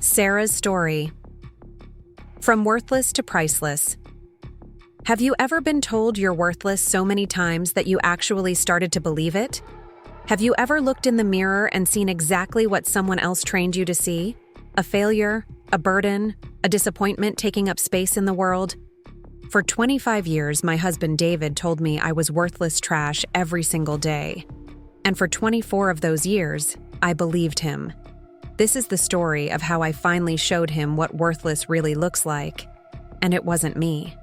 Sarah's story. From worthless to priceless. Have you ever been told you're worthless so many times that you actually started to believe it? Have you ever looked in the mirror and seen exactly what someone else trained you to see? A failure, a burden, a disappointment taking up space in the world? For 25 years, my husband David told me I was worthless trash every single day. And for 24 of those years, I believed him. This is the story of how I finally showed him what worthless really looks like. And it wasn't me.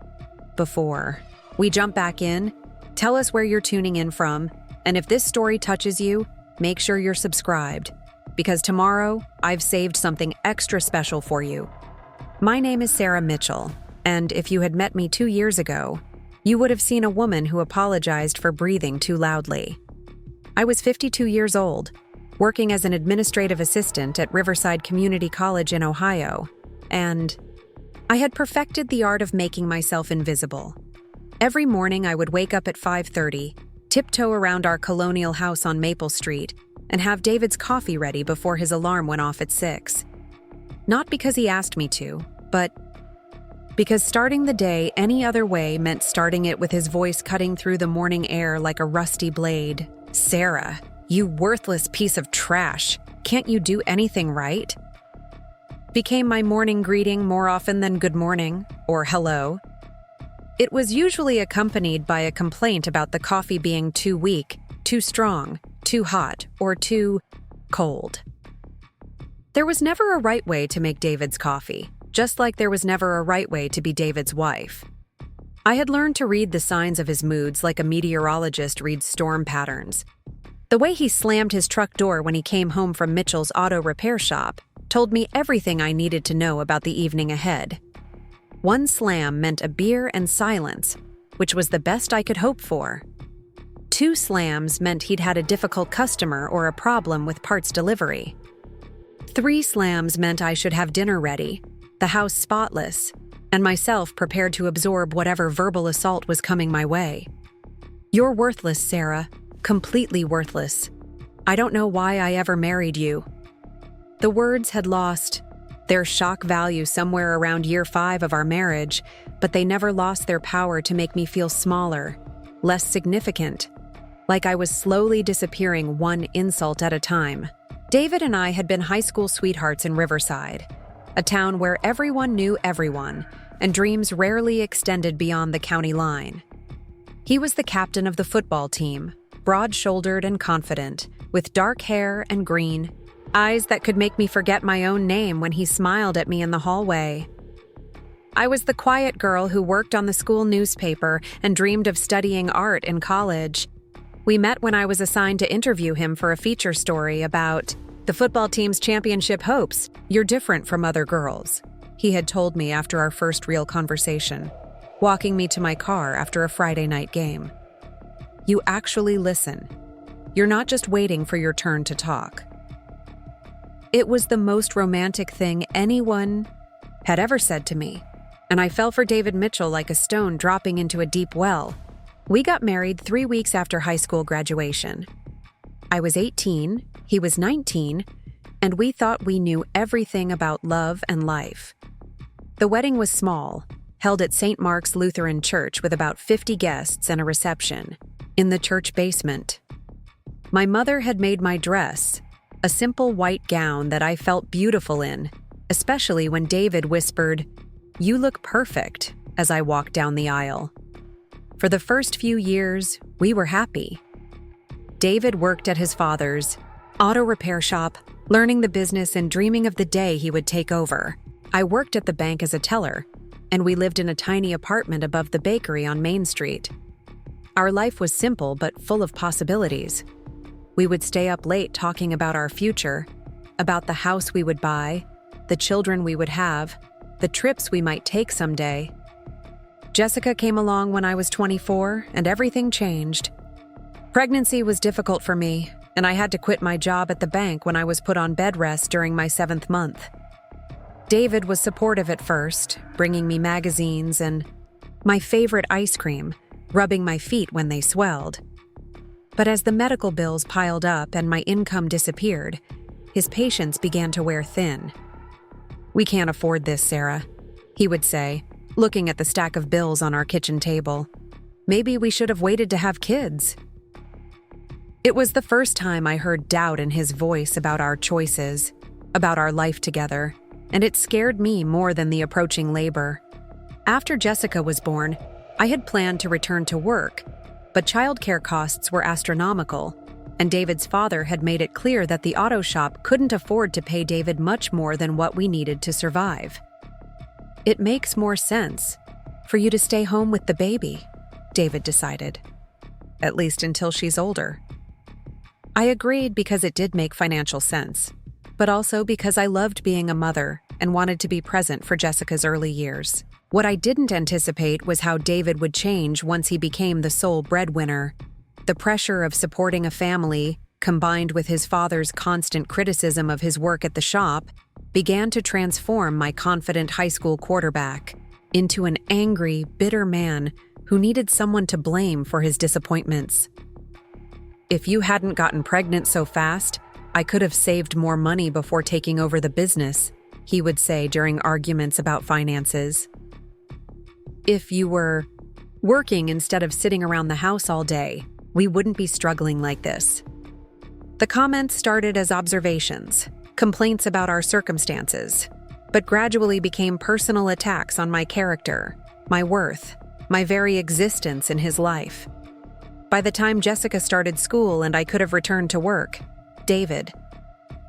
Before we jump back in, tell us where you're tuning in from, and if this story touches you, make sure you're subscribed, because tomorrow I've saved something extra special for you. My name is Sarah Mitchell, and if you had met me 2 years ago, you would have seen a woman who apologized for breathing too loudly. I was 52 years old, working as an administrative assistant at Riverside Community College in Ohio, and I had perfected the art of making myself invisible. Every morning I would wake up at 5:30, tiptoe around our colonial house on Maple Street, and have David's coffee ready before his alarm went off at 6. Not because he asked me to, but because starting the day any other way meant starting it with his voice cutting through the morning air like a rusty blade. "Sarah, you worthless piece of trash. Can't you do anything right?" Became my morning greeting more often than good morning or hello. It was usually accompanied by a complaint about the coffee being too weak, too strong, too hot, or too cold. There was never a right way to make David's coffee, just like there was never a right way to be David's wife. I had learned to read the signs of his moods like a meteorologist reads storm patterns. The way he slammed his truck door when he came home from Mitchell's auto repair shop told me everything I needed to know about the evening ahead. One slam meant a beer and silence, which was the best I could hope for. 2 slams meant he'd had a difficult customer or a problem with parts delivery. 3 slams meant I should have dinner ready, the house spotless, and myself prepared to absorb whatever verbal assault was coming my way. "You're worthless, Sarah. Completely worthless. I don't know why I ever married you." The words had lost their shock value somewhere around year 5 of our marriage, but they never lost their power to make me feel smaller, less significant, like I was slowly disappearing one insult at a time. David and I had been high school sweethearts in Riverside, a town where everyone knew everyone, and dreams rarely extended beyond the county line. He was the captain of the football team, broad-shouldered and confident, with dark hair and green eyes that could make me forget my own name when he smiled at me in the hallway. I was the quiet girl who worked on the school newspaper and dreamed of studying art in college. We met when I was assigned to interview him for a feature story about the football team's championship hopes. "You're different from other girls," he had told me after our first real conversation, walking me to my car after a Friday night game. "You actually listen. You're not just waiting for your turn to talk." It was the most romantic thing anyone had ever said to me, and I fell for David Mitchell like a stone dropping into a deep well. We got married 3 weeks after high school graduation. I was 18, he was 19, and we thought we knew everything about love and life. The wedding was small, held at St. Mark's Lutheran Church with about 50 guests and a reception, in the church basement. My mother had made my dress, a simple white gown that I felt beautiful in, especially when David whispered, "You look perfect," as I walked down the aisle. For the first few years, we were happy. David worked at his father's auto repair shop, learning the business and dreaming of the day he would take over. I worked at the bank as a teller, and we lived in a tiny apartment above the bakery on Main Street. Our life was simple but full of possibilities. We would stay up late talking about our future, about the house we would buy, the children we would have, the trips we might take someday. Jessica came along when I was 24, and everything changed. Pregnancy was difficult for me, and I had to quit my job at the bank when I was put on bed rest during my 7th month. David was supportive at first, bringing me magazines and my favorite ice cream, rubbing my feet when they swelled. But as the medical bills piled up and my income disappeared, his patience began to wear thin. "We can't afford this, Sarah," he would say, looking at the stack of bills on our kitchen table. "Maybe we should have waited to have kids." It was the first time I heard doubt in his voice about our choices, about our life together, and it scared me more than the approaching labor. After Jessica was born, I had planned to return to work, but childcare costs were astronomical, and David's father had made it clear that the auto shop couldn't afford to pay David much more than what we needed to survive. "It makes more sense for you to stay home with the baby," David decided. "At least until she's older." I agreed because it did make financial sense, but also because I loved being a mother and wanted to be present for Jessica's early years. What I didn't anticipate was how David would change once he became the sole breadwinner. The pressure of supporting a family, combined with his father's constant criticism of his work at the shop, began to transform my confident high school quarterback into an angry, bitter man who needed someone to blame for his disappointments. "If you hadn't gotten pregnant so fast, I could have saved more money before taking over the business," he would say during arguments about finances. "If you were working instead of sitting around the house all day, we wouldn't be struggling like this." The comments started as observations, complaints about our circumstances, but gradually became personal attacks on my character, my worth, my very existence in his life. By the time Jessica started school and I could have returned to work, David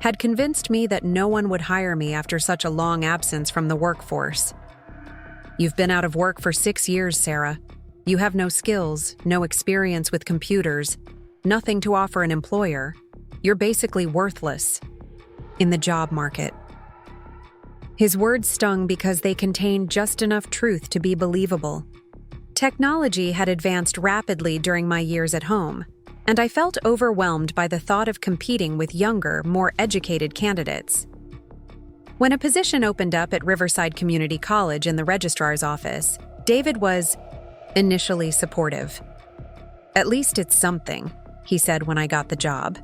had convinced me that no one would hire me after such a long absence from the workforce. "You've been out of work for 6 years, Sarah. You have no skills, no experience with computers, nothing to offer an employer. You're basically worthless in the job market." His words stung because they contained just enough truth to be believable. Technology had advanced rapidly during my years at home, and I felt overwhelmed by the thought of competing with younger, more educated candidates. When a position opened up at Riverside Community College in the registrar's office, David was initially supportive. "At least it's something," he said when I got the job.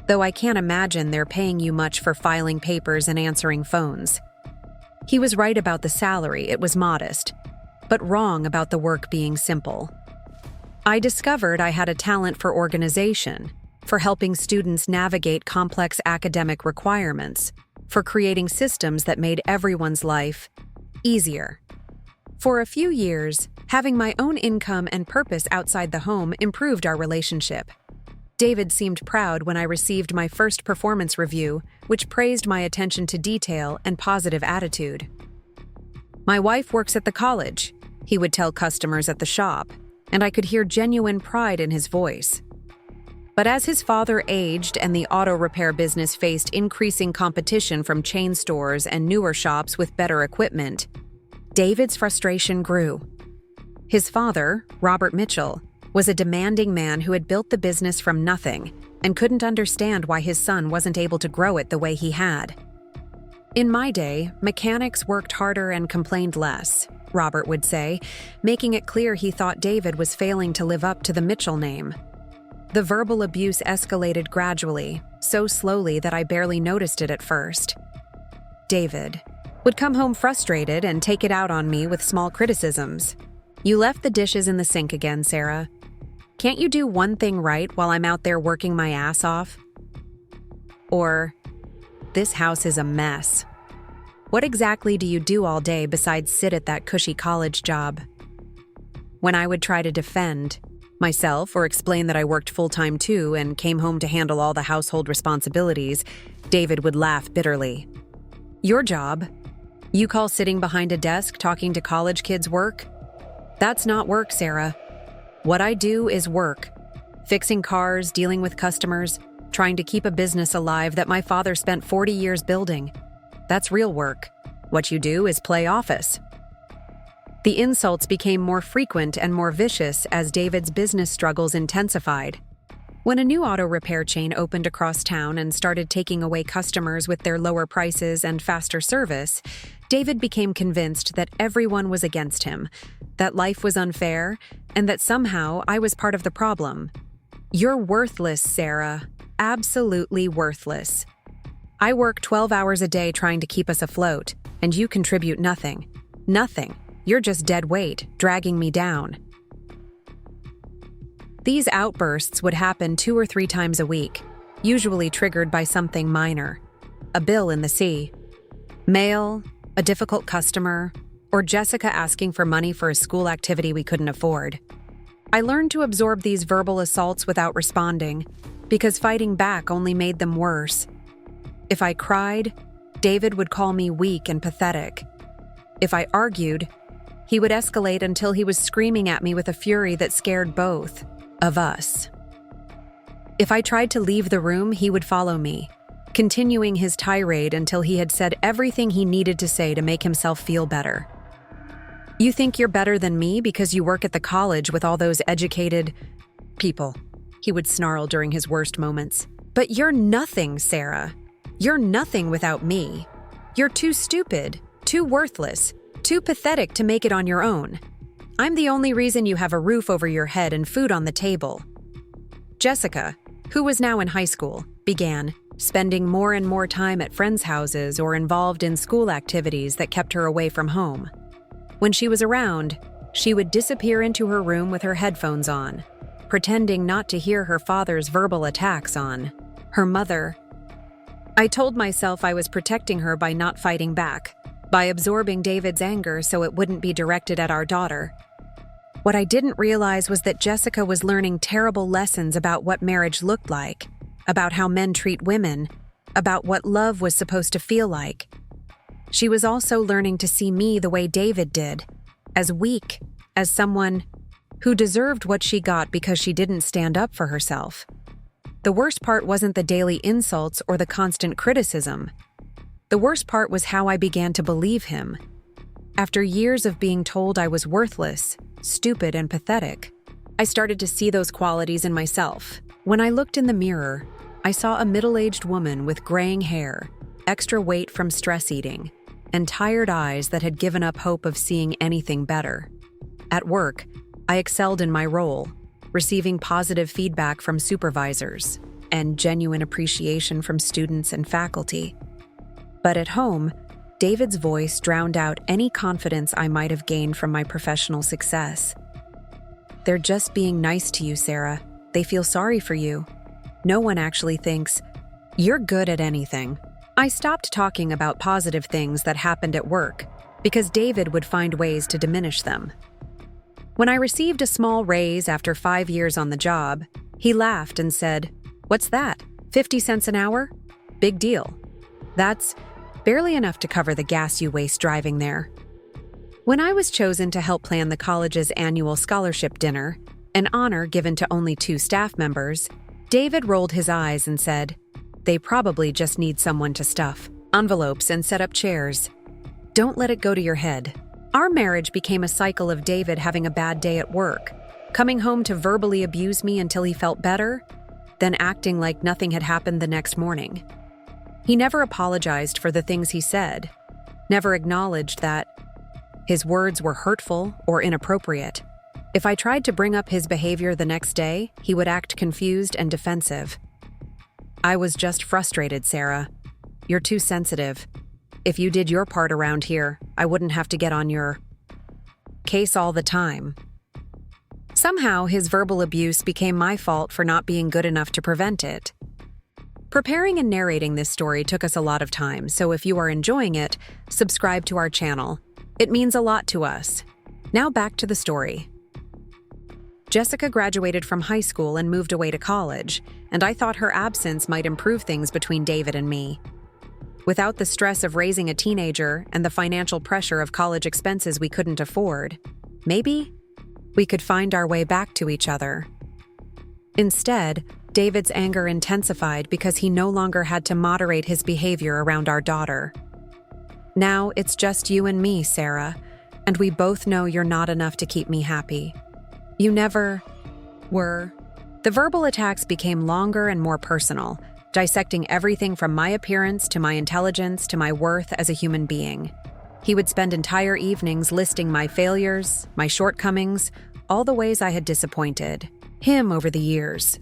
"Though I can't imagine they're paying you much for filing papers and answering phones." He was right about the salary, it was modest, but wrong about the work being simple. I discovered I had a talent for organization, for helping students navigate complex academic requirements, for creating systems that made everyone's life easier. For a few years, having my own income and purpose outside the home improved our relationship. David seemed proud when I received my first performance review, which praised my attention to detail and positive attitude. "My wife works at the college," he would tell customers at the shop, and I could hear genuine pride in his voice. But as his father aged and the auto repair business faced increasing competition from chain stores and newer shops with better equipment, David's frustration grew. His father, Robert Mitchell, was a demanding man who had built the business from nothing and couldn't understand why his son wasn't able to grow it the way he had. "In my day, mechanics worked harder and complained less," Robert would say, making it clear he thought David was failing to live up to the Mitchell name. The verbal abuse escalated gradually, so slowly that I barely noticed it at first. David would come home frustrated and take it out on me with small criticisms. "You left the dishes in the sink again, Sarah. Can't you do one thing right while I'm out there working my ass off?" Or, "This house is a mess. What exactly do you do all day besides sit at that cushy college job?" When I would try to defend myself or explain that I worked full-time too and came home to handle all the household responsibilities, David would laugh bitterly. "Your job? You call sitting behind a desk talking to college kids work? That's not work, Sarah. What I do is work. Fixing cars, dealing with customers, trying to keep a business alive that my father spent 40 years building. That's real work. What you do is play office." The insults became more frequent and more vicious as David's business struggles intensified. When a new auto repair chain opened across town and started taking away customers with their lower prices and faster service, David became convinced that everyone was against him, that life was unfair, and that somehow I was part of the problem. "You're worthless, Sarah. Absolutely worthless. I work 12 hours a day trying to keep us afloat. and you contribute nothing. Nothing. You're just dead weight, dragging me down. These outbursts would happen 2 or 3 times a week, usually triggered by something minor. A bill in the sea, mail, a difficult customer, or Jessica asking for money for a school activity we couldn't afford. I learned to absorb these verbal assaults without responding, because fighting back only made them worse. If I cried, David would call me weak and pathetic. If I argued, he would escalate until he was screaming at me with a fury that scared both of us. If I tried to leave the room, he would follow me, continuing his tirade until he had said everything he needed to say to make himself feel better. You think you're better than me because you work at the college with all those educated people, he would snarl during his worst moments. But you're nothing, Sarah. You're nothing without me. You're too stupid, too worthless, too pathetic to make it on your own. I'm the only reason you have a roof over your head and food on the table. Jessica, who was now in high school, began spending more and more time at friends' houses or involved in school activities that kept her away from home. When she was around, she would disappear into her room with her headphones on, pretending not to hear her father's verbal attacks on her mother. I told myself I was protecting her by not fighting back, by absorbing David's anger so it wouldn't be directed at our daughter. What I didn't realize was that Jessica was learning terrible lessons about what marriage looked like, about how men treat women, about what love was supposed to feel like. She was also learning to see me the way David did, as weak, as someone who deserved what she got because she didn't stand up for herself. The worst part wasn't the daily insults or the constant criticism. The worst part was how I began to believe him. After years of being told I was worthless, stupid, and pathetic, I started to see those qualities in myself. When I looked in the mirror, I saw a middle-aged woman with graying hair, extra weight from stress eating, and tired eyes that had given up hope of seeing anything better. At work, I excelled in my role, receiving positive feedback from supervisors and genuine appreciation from students and faculty. But at home, David's voice drowned out any confidence I might have gained from my professional success. They're just being nice to you, Sarah. They feel sorry for you. No one actually thinks you're good at anything. I stopped talking about positive things that happened at work because David would find ways to diminish them. When I received a small raise after 5 years on the job, he laughed and said, "What's that? 50 cents an hour? Big deal. That's barely enough to cover the gas you waste driving there." When I was chosen to help plan the college's annual scholarship dinner, an honor given to only 2 staff members, David rolled his eyes and said, "They probably just need someone to stuff envelopes and set up chairs. Don't let it go to your head." Our marriage became a cycle of David having a bad day at work, coming home to verbally abuse me until he felt better, then acting like nothing had happened the next morning. He never apologized for the things he said, never acknowledged that his words were hurtful or inappropriate. If I tried to bring up his behavior the next day, he would act confused and defensive. "I was just frustrated, Sarah. You're too sensitive. If you did your part around here, I wouldn't have to get on your case all the time." Somehow, his verbal abuse became my fault for not being good enough to prevent it. Preparing and narrating this story took us a lot of time, so if you are enjoying it, subscribe to our channel. It means a lot to us. Now back to the story. Jessica graduated from high school and moved away to college, and I thought her absence might improve things between David and me. Without the stress of raising a teenager and the financial pressure of college expenses we couldn't afford, maybe we could find our way back to each other. Instead, David's anger intensified because he no longer had to moderate his behavior around our daughter. "Now it's just you and me, Sarah, and we both know you're not enough to keep me happy. You never were." The verbal attacks became longer and more personal, dissecting everything from my appearance to my intelligence to my worth as a human being. He would spend entire evenings listing my failures, my shortcomings, all the ways I had disappointed him over the years.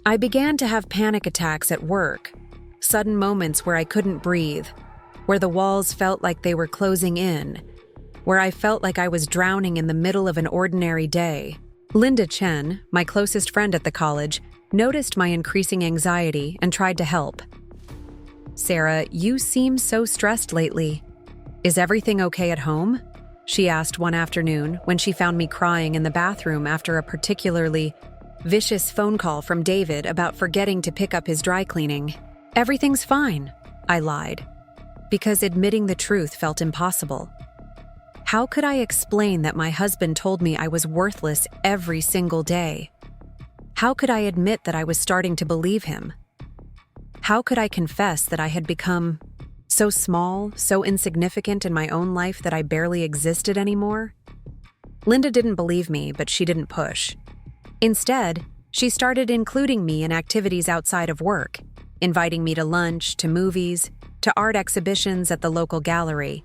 I began to have panic attacks at work, sudden moments where I couldn't breathe, where the walls felt like they were closing in, where I felt like I was drowning in the middle of an ordinary day. Linda Chen, my closest friend at the college, noticed my increasing anxiety and tried to help. "Sarah, you seem so stressed lately. Is everything okay at home?" she asked one afternoon when she found me crying in the bathroom after a particularly vicious phone call from David about forgetting to pick up his dry cleaning. "Everything's fine," I lied, because admitting the truth felt impossible. How could I explain that my husband told me I was worthless every single day? How could I admit that I was starting to believe him? How could I confess that I had become so small, so insignificant in my own life that I barely existed anymore? Linda didn't believe me, but she didn't push. Instead, she started including me in activities outside of work, inviting me to lunch, to movies, to art exhibitions at the local gallery.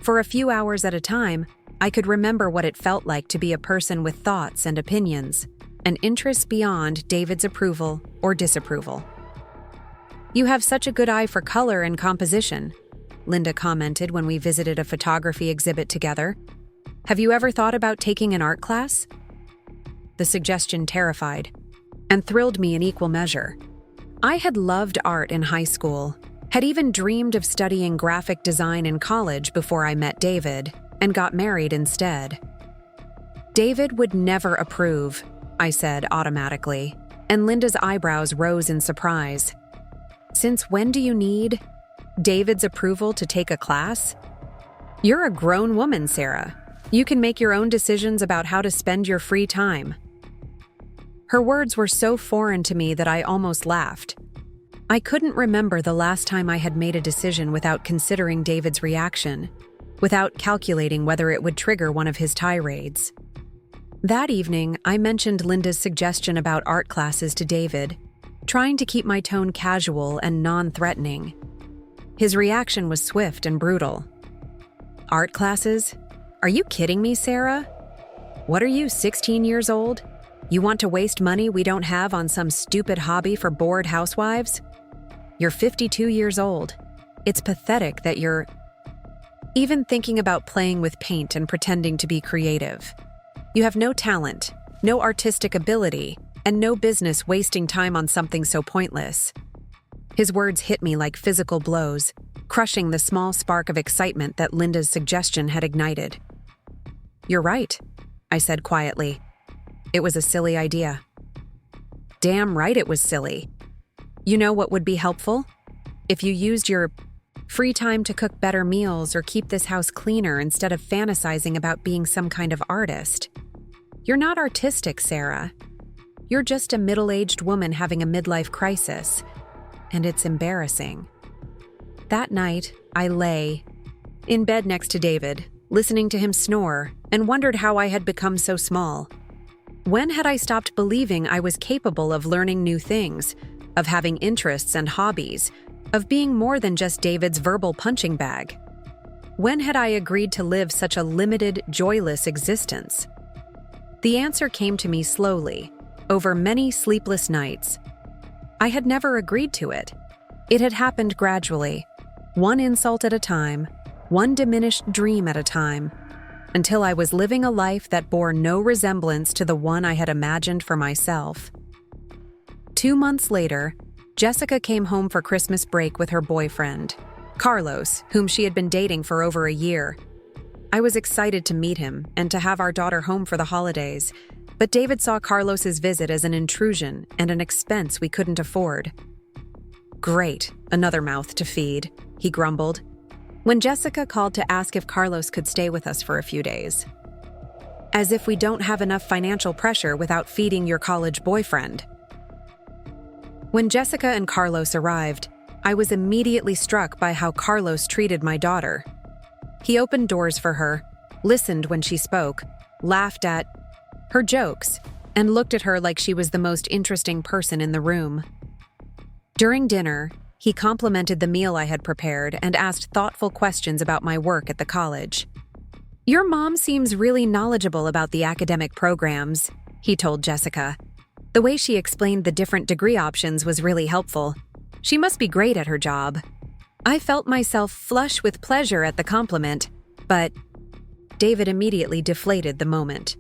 For a few hours at a time, I could remember what it felt like to be a person with thoughts and opinions, and interests beyond David's approval or disapproval. "You have such a good eye for color and composition," Linda commented when we visited a photography exhibit together. "Have you ever thought about taking an art class?" The suggestion terrified and thrilled me in equal measure. I had loved art in high school, had even dreamed of studying graphic design in college before I met David and got married instead. "David would never approve," I said automatically, and Linda's eyebrows rose in surprise. "Since when do you need David's approval to take a class? You're a grown woman, Sarah. You can make your own decisions about how to spend your free time." Her words were so foreign to me that I almost laughed. I couldn't remember the last time I had made a decision without considering David's reaction, without calculating whether it would trigger one of his tirades. That evening, I mentioned Linda's suggestion about art classes to David, trying to keep my tone casual and non-threatening. His reaction was swift and brutal. "Art classes? Are you kidding me, Sarah? What are you, 16 years old? You want to waste money we don't have on some stupid hobby for bored housewives? You're 52 years old. It's pathetic that you're even thinking about playing with paint and pretending to be creative. You have no talent, no artistic ability, and no business wasting time on something so pointless." His words hit me like physical blows, crushing the small spark of excitement that Linda's suggestion had ignited. "You're right," I said quietly. "It was a silly idea." "Damn right it was silly. You know what would be helpful? If you used your free time to cook better meals or keep this house cleaner instead of fantasizing about being some kind of artist. You're not artistic, Sarah. You're just a middle-aged woman having a midlife crisis, and it's embarrassing." That night, I lay in bed next to David, listening to him snore, and wondered how I had become so small. When had I stopped believing I was capable of learning new things, of having interests and hobbies, of being more than just David's verbal punching bag? When had I agreed to live such a limited, joyless existence? The answer came to me slowly, over many sleepless nights. I had never agreed to it. It had happened gradually, one insult at a time, one diminished dream at a time, until I was living a life that bore no resemblance to the one I had imagined for myself. 2 months later, Jessica came home for Christmas break with her boyfriend, Carlos, whom she had been dating for over a year. I was excited to meet him and to have our daughter home for the holidays, but David saw Carlos's visit as an intrusion and an expense we couldn't afford. "Great, another mouth to feed," he grumbled, when Jessica called to ask if Carlos could stay with us for a few days. "As if we don't have enough financial pressure without feeding your college boyfriend." When Jessica and Carlos arrived, I was immediately struck by how Carlos treated my daughter. He opened doors for her, listened when she spoke, laughed at her jokes, and looked at her like she was the most interesting person in the room. During dinner, he complimented the meal I had prepared and asked thoughtful questions about my work at the college. "Your mom seems really knowledgeable about the academic programs," he told Jessica. "The way she explained the different degree options was really helpful. She must be great at her job." I felt myself flush with pleasure at the compliment, but David immediately deflated the moment.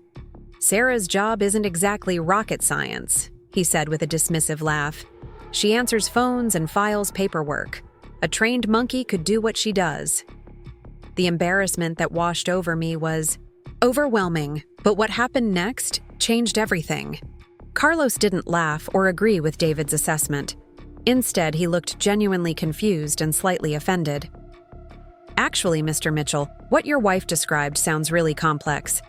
"Sarah's job isn't exactly rocket science," he said with a dismissive laugh. "She answers phones and files paperwork. A trained monkey could do what she does." The embarrassment that washed over me was overwhelming, but what happened next changed everything. Carlos didn't laugh or agree with David's assessment. Instead, he looked genuinely confused and slightly offended. "Actually, Mr. Mitchell, what your wife described sounds really complex.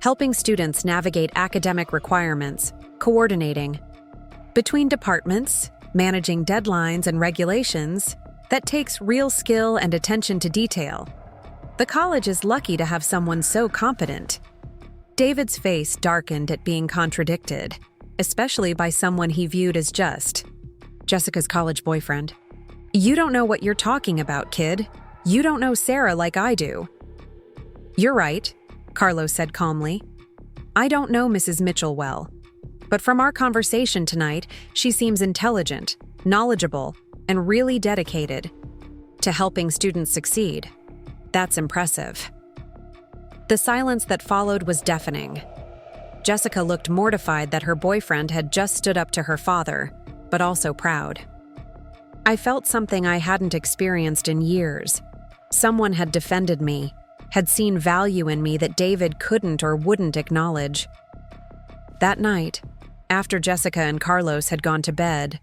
Helping students navigate academic requirements, coordinating between departments, managing deadlines and regulations, that takes real skill and attention to detail. The college is lucky to have someone so competent." David's face darkened at being contradicted, especially by someone he viewed as just Jessica's college boyfriend. "You don't know what you're talking about, kid. You don't know Sarah like I do." "You're right," Carlos said calmly. "I don't know Mrs. Mitchell well, but from our conversation tonight, she seems intelligent, knowledgeable, and really dedicated to helping students succeed. That's impressive." The silence that followed was deafening. Jessica looked mortified that her boyfriend had just stood up to her father, but also proud. I felt something I hadn't experienced in years. Someone had defended me, had seen value in me that David couldn't or wouldn't acknowledge. That night, after Jessica and Carlos had gone to bed,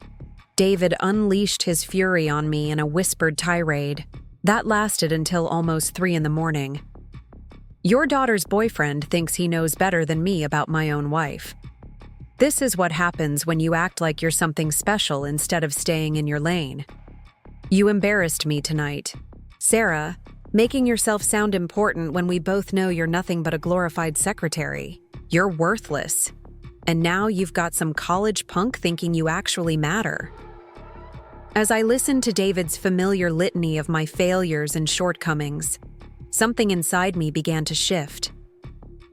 David unleashed his fury on me in a whispered tirade that lasted until almost 3 a.m. "Your daughter's boyfriend thinks he knows better than me about my own wife. This is what happens when you act like you're something special instead of staying in your lane. You embarrassed me tonight. Sarah, making yourself sound important when we both know you're nothing but a glorified secretary. You're worthless. And now you've got some college punk thinking you actually matter." As I listened to David's familiar litany of my failures and shortcomings, something inside me began to shift.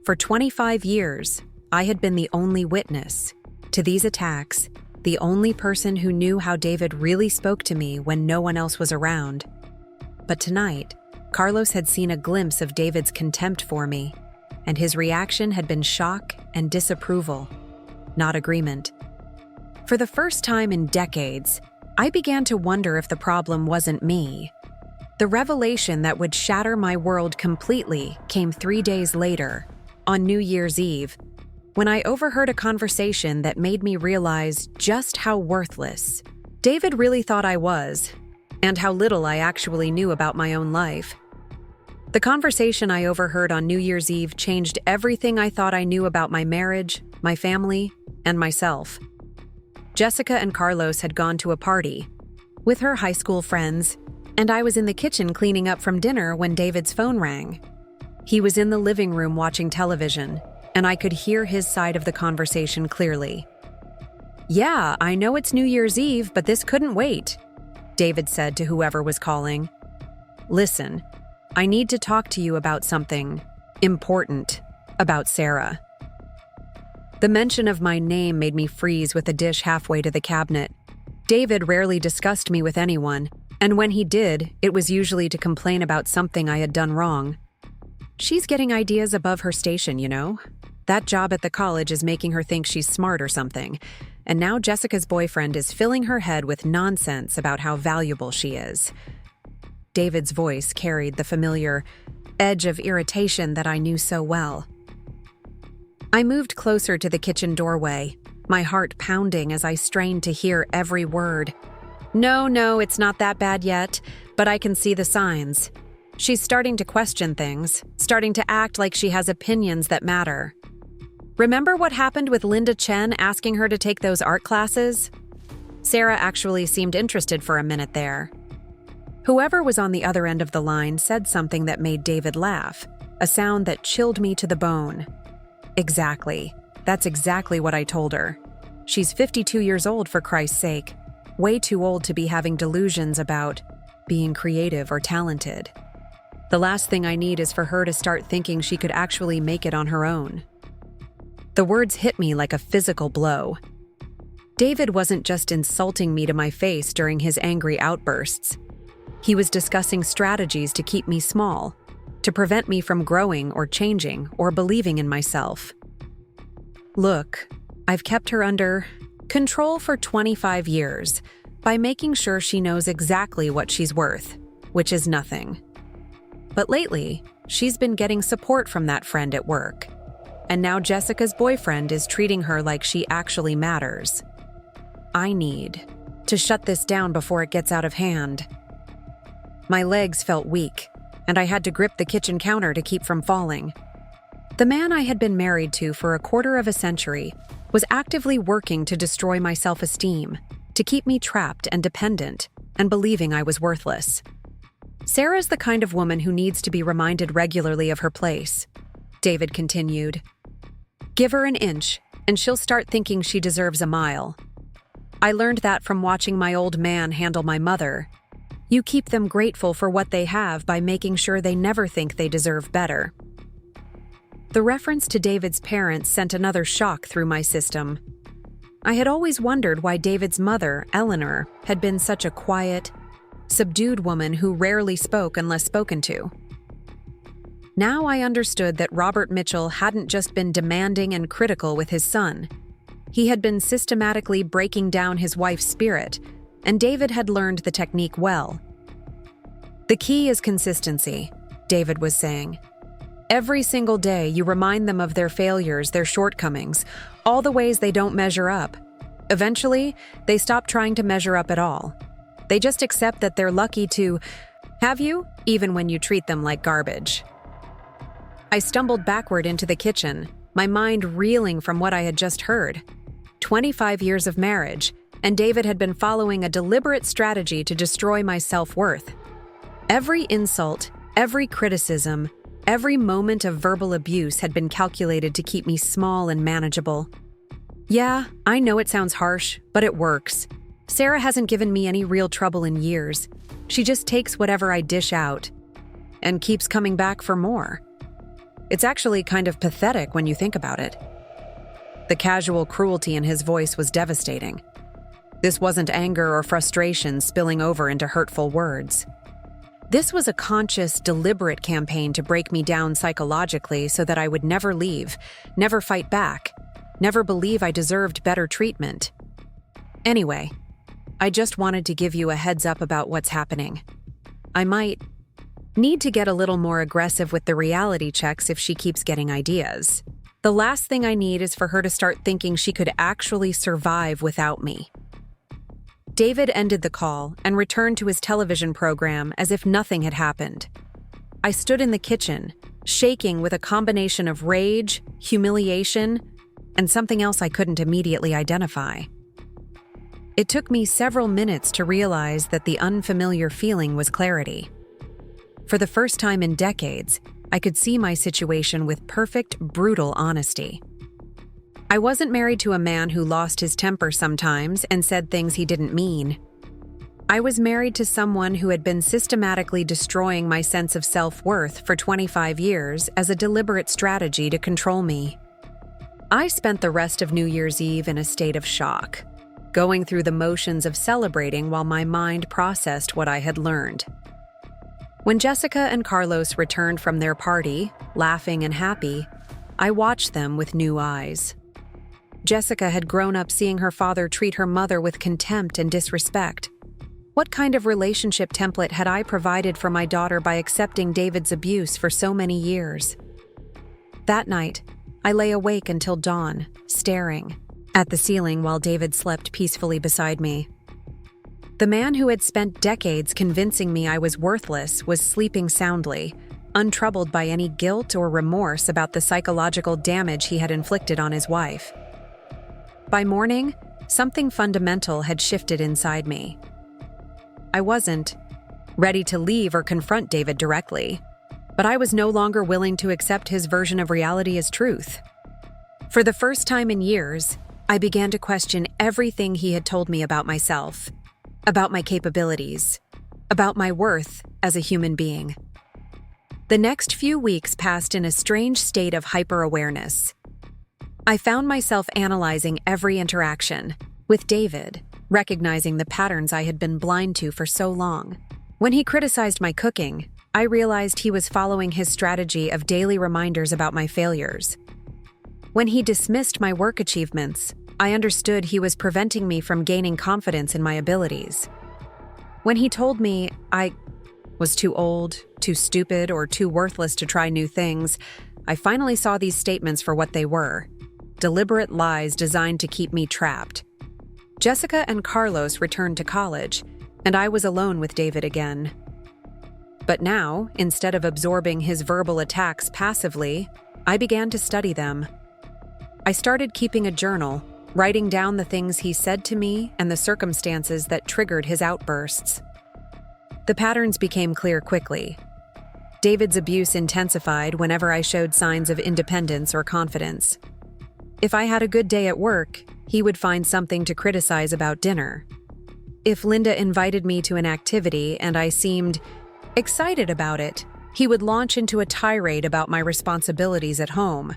For 25 years, I had been the only witness to these attacks, the only person who knew how David really spoke to me when no one else was around. But tonight, Carlos had seen a glimpse of David's contempt for me, and his reaction had been shock and disapproval, not agreement. For the first time in decades, I began to wonder if the problem wasn't me. The revelation that would shatter my world completely came 3 days later, on New Year's Eve, when I overheard a conversation that made me realize just how worthless David really thought I was, and how little I actually knew about my own life. The conversation I overheard on New Year's Eve changed everything I thought I knew about my marriage, my family, and myself. Jessica and Carlos had gone to a party with her high school friends, and I was in the kitchen cleaning up from dinner when David's phone rang. He was in the living room watching television, and I could hear his side of the conversation clearly. "Yeah, I know it's New Year's Eve, but this couldn't wait," David said to whoever was calling. "Listen, I need to talk to you about something important about Sarah." The mention of my name made me freeze with a dish halfway to the cabinet. David rarely discussed me with anyone, and when he did, it was usually to complain about something I had done wrong. "She's getting ideas above her station, you know? That job at the college is making her think she's smart or something, and now Jessica's boyfriend is filling her head with nonsense about how valuable she is." David's voice carried the familiar edge of irritation that I knew so well. I moved closer to the kitchen doorway, my heart pounding as I strained to hear every word. No, it's not that bad yet, but I can see the signs. She's starting to question things, starting to act like she has opinions that matter. Remember what happened with Linda Chen asking her to take those art classes? Sarah actually seemed interested for a minute there. Whoever was on the other end of the line said something that made David laugh, a sound that chilled me to the bone. Exactly. That's exactly what I told her. She's 52 years old, for Christ's sake. Way too old to be having delusions about being creative or talented. The last thing I need is for her to start thinking she could actually make it on her own. The words hit me like a physical blow. David wasn't just insulting me to my face during his angry outbursts. He was discussing strategies to keep me small, to prevent me from growing or changing or believing in myself. Look, I've kept her under control for 25 years by making sure she knows exactly what she's worth, which is nothing. But lately, she's been getting support from that friend at work. And now Jessica's boyfriend is treating her like she actually matters. I need to shut this down before it gets out of hand. My legs felt weak, and I had to grip the kitchen counter to keep from falling. The man I had been married to for a quarter of a century was actively working to destroy my self-esteem, to keep me trapped and dependent, and believing I was worthless. Sarah's the kind of woman who needs to be reminded regularly of her place, David continued. Give her an inch, and she'll start thinking she deserves a mile. I learned that from watching my old man handle my mother. You keep them grateful for what they have by making sure they never think they deserve better. The reference to David's parents sent another shock through my system. I had always wondered why David's mother, Eleanor, had been such a quiet, subdued woman who rarely spoke unless spoken to. Now I understood that Robert Mitchell hadn't just been demanding and critical with his son. He had been systematically breaking down his wife's spirit, and David had learned the technique well. The key is consistency, David was saying. Every single day, you remind them of their failures, their shortcomings, all the ways they don't measure up. Eventually, they stop trying to measure up at all. They just accept that they're lucky to have you, even when you treat them like garbage. I stumbled backward into the kitchen, my mind reeling from what I had just heard. 25 years of marriage, and David had been following a deliberate strategy to destroy my self-worth. Every insult, every criticism, every moment of verbal abuse had been calculated to keep me small and manageable. Yeah, I know it sounds harsh, but it works. Sarah hasn't given me any real trouble in years. She just takes whatever I dish out and keeps coming back for more. It's actually kind of pathetic when you think about it. The casual cruelty in his voice was devastating. This wasn't anger or frustration spilling over into hurtful words. This was a conscious, deliberate campaign to break me down psychologically so that I would never leave, never fight back, never believe I deserved better treatment. Anyway, I just wanted to give you a heads up about what's happening. I might need to get a little more aggressive with the reality checks if she keeps getting ideas. The last thing I need is for her to start thinking she could actually survive without me. David ended the call and returned to his television program as if nothing had happened. I stood in the kitchen, shaking with a combination of rage, humiliation, and something else I couldn't immediately identify. It took me several minutes to realize that the unfamiliar feeling was clarity. For the first time in decades, I could see my situation with perfect, brutal honesty. I wasn't married to a man who lost his temper sometimes and said things he didn't mean. I was married to someone who had been systematically destroying my sense of self-worth for 25 years as a deliberate strategy to control me. I spent the rest of New Year's Eve in a state of shock, going through the motions of celebrating while my mind processed what I had learned. When Jessica and Carlos returned from their party, laughing and happy, I watched them with new eyes. Jessica had grown up seeing her father treat her mother with contempt and disrespect. What kind of relationship template had I provided for my daughter by accepting David's abuse for so many years? That night, I lay awake until dawn, staring at the ceiling while David slept peacefully beside me. The man who had spent decades convincing me I was worthless was sleeping soundly, untroubled by any guilt or remorse about the psychological damage he had inflicted on his wife. By morning, something fundamental had shifted inside me. I wasn't ready to leave or confront David directly, but I was no longer willing to accept his version of reality as truth. For the first time in years, I began to question everything he had told me about myself, about my capabilities, about my worth as a human being. The next few weeks passed in a strange state of hyper-awareness. I found myself analyzing every interaction with David, recognizing the patterns I had been blind to for so long. When he criticized my cooking, I realized he was following his strategy of daily reminders about my failures. When he dismissed my work achievements, I understood he was preventing me from gaining confidence in my abilities. When he told me I was too old, too stupid, or too worthless to try new things, I finally saw these statements for what they were: deliberate lies designed to keep me trapped. Jessica and Carlos returned to college, and I was alone with David again. But now, instead of absorbing his verbal attacks passively, I began to study them. I started keeping a journal, writing down the things he said to me and the circumstances that triggered his outbursts. The patterns became clear quickly. David's abuse intensified whenever I showed signs of independence or confidence. If I had a good day at work, he would find something to criticize about dinner. If Linda invited me to an activity and I seemed excited about it, he would launch into a tirade about my responsibilities at home.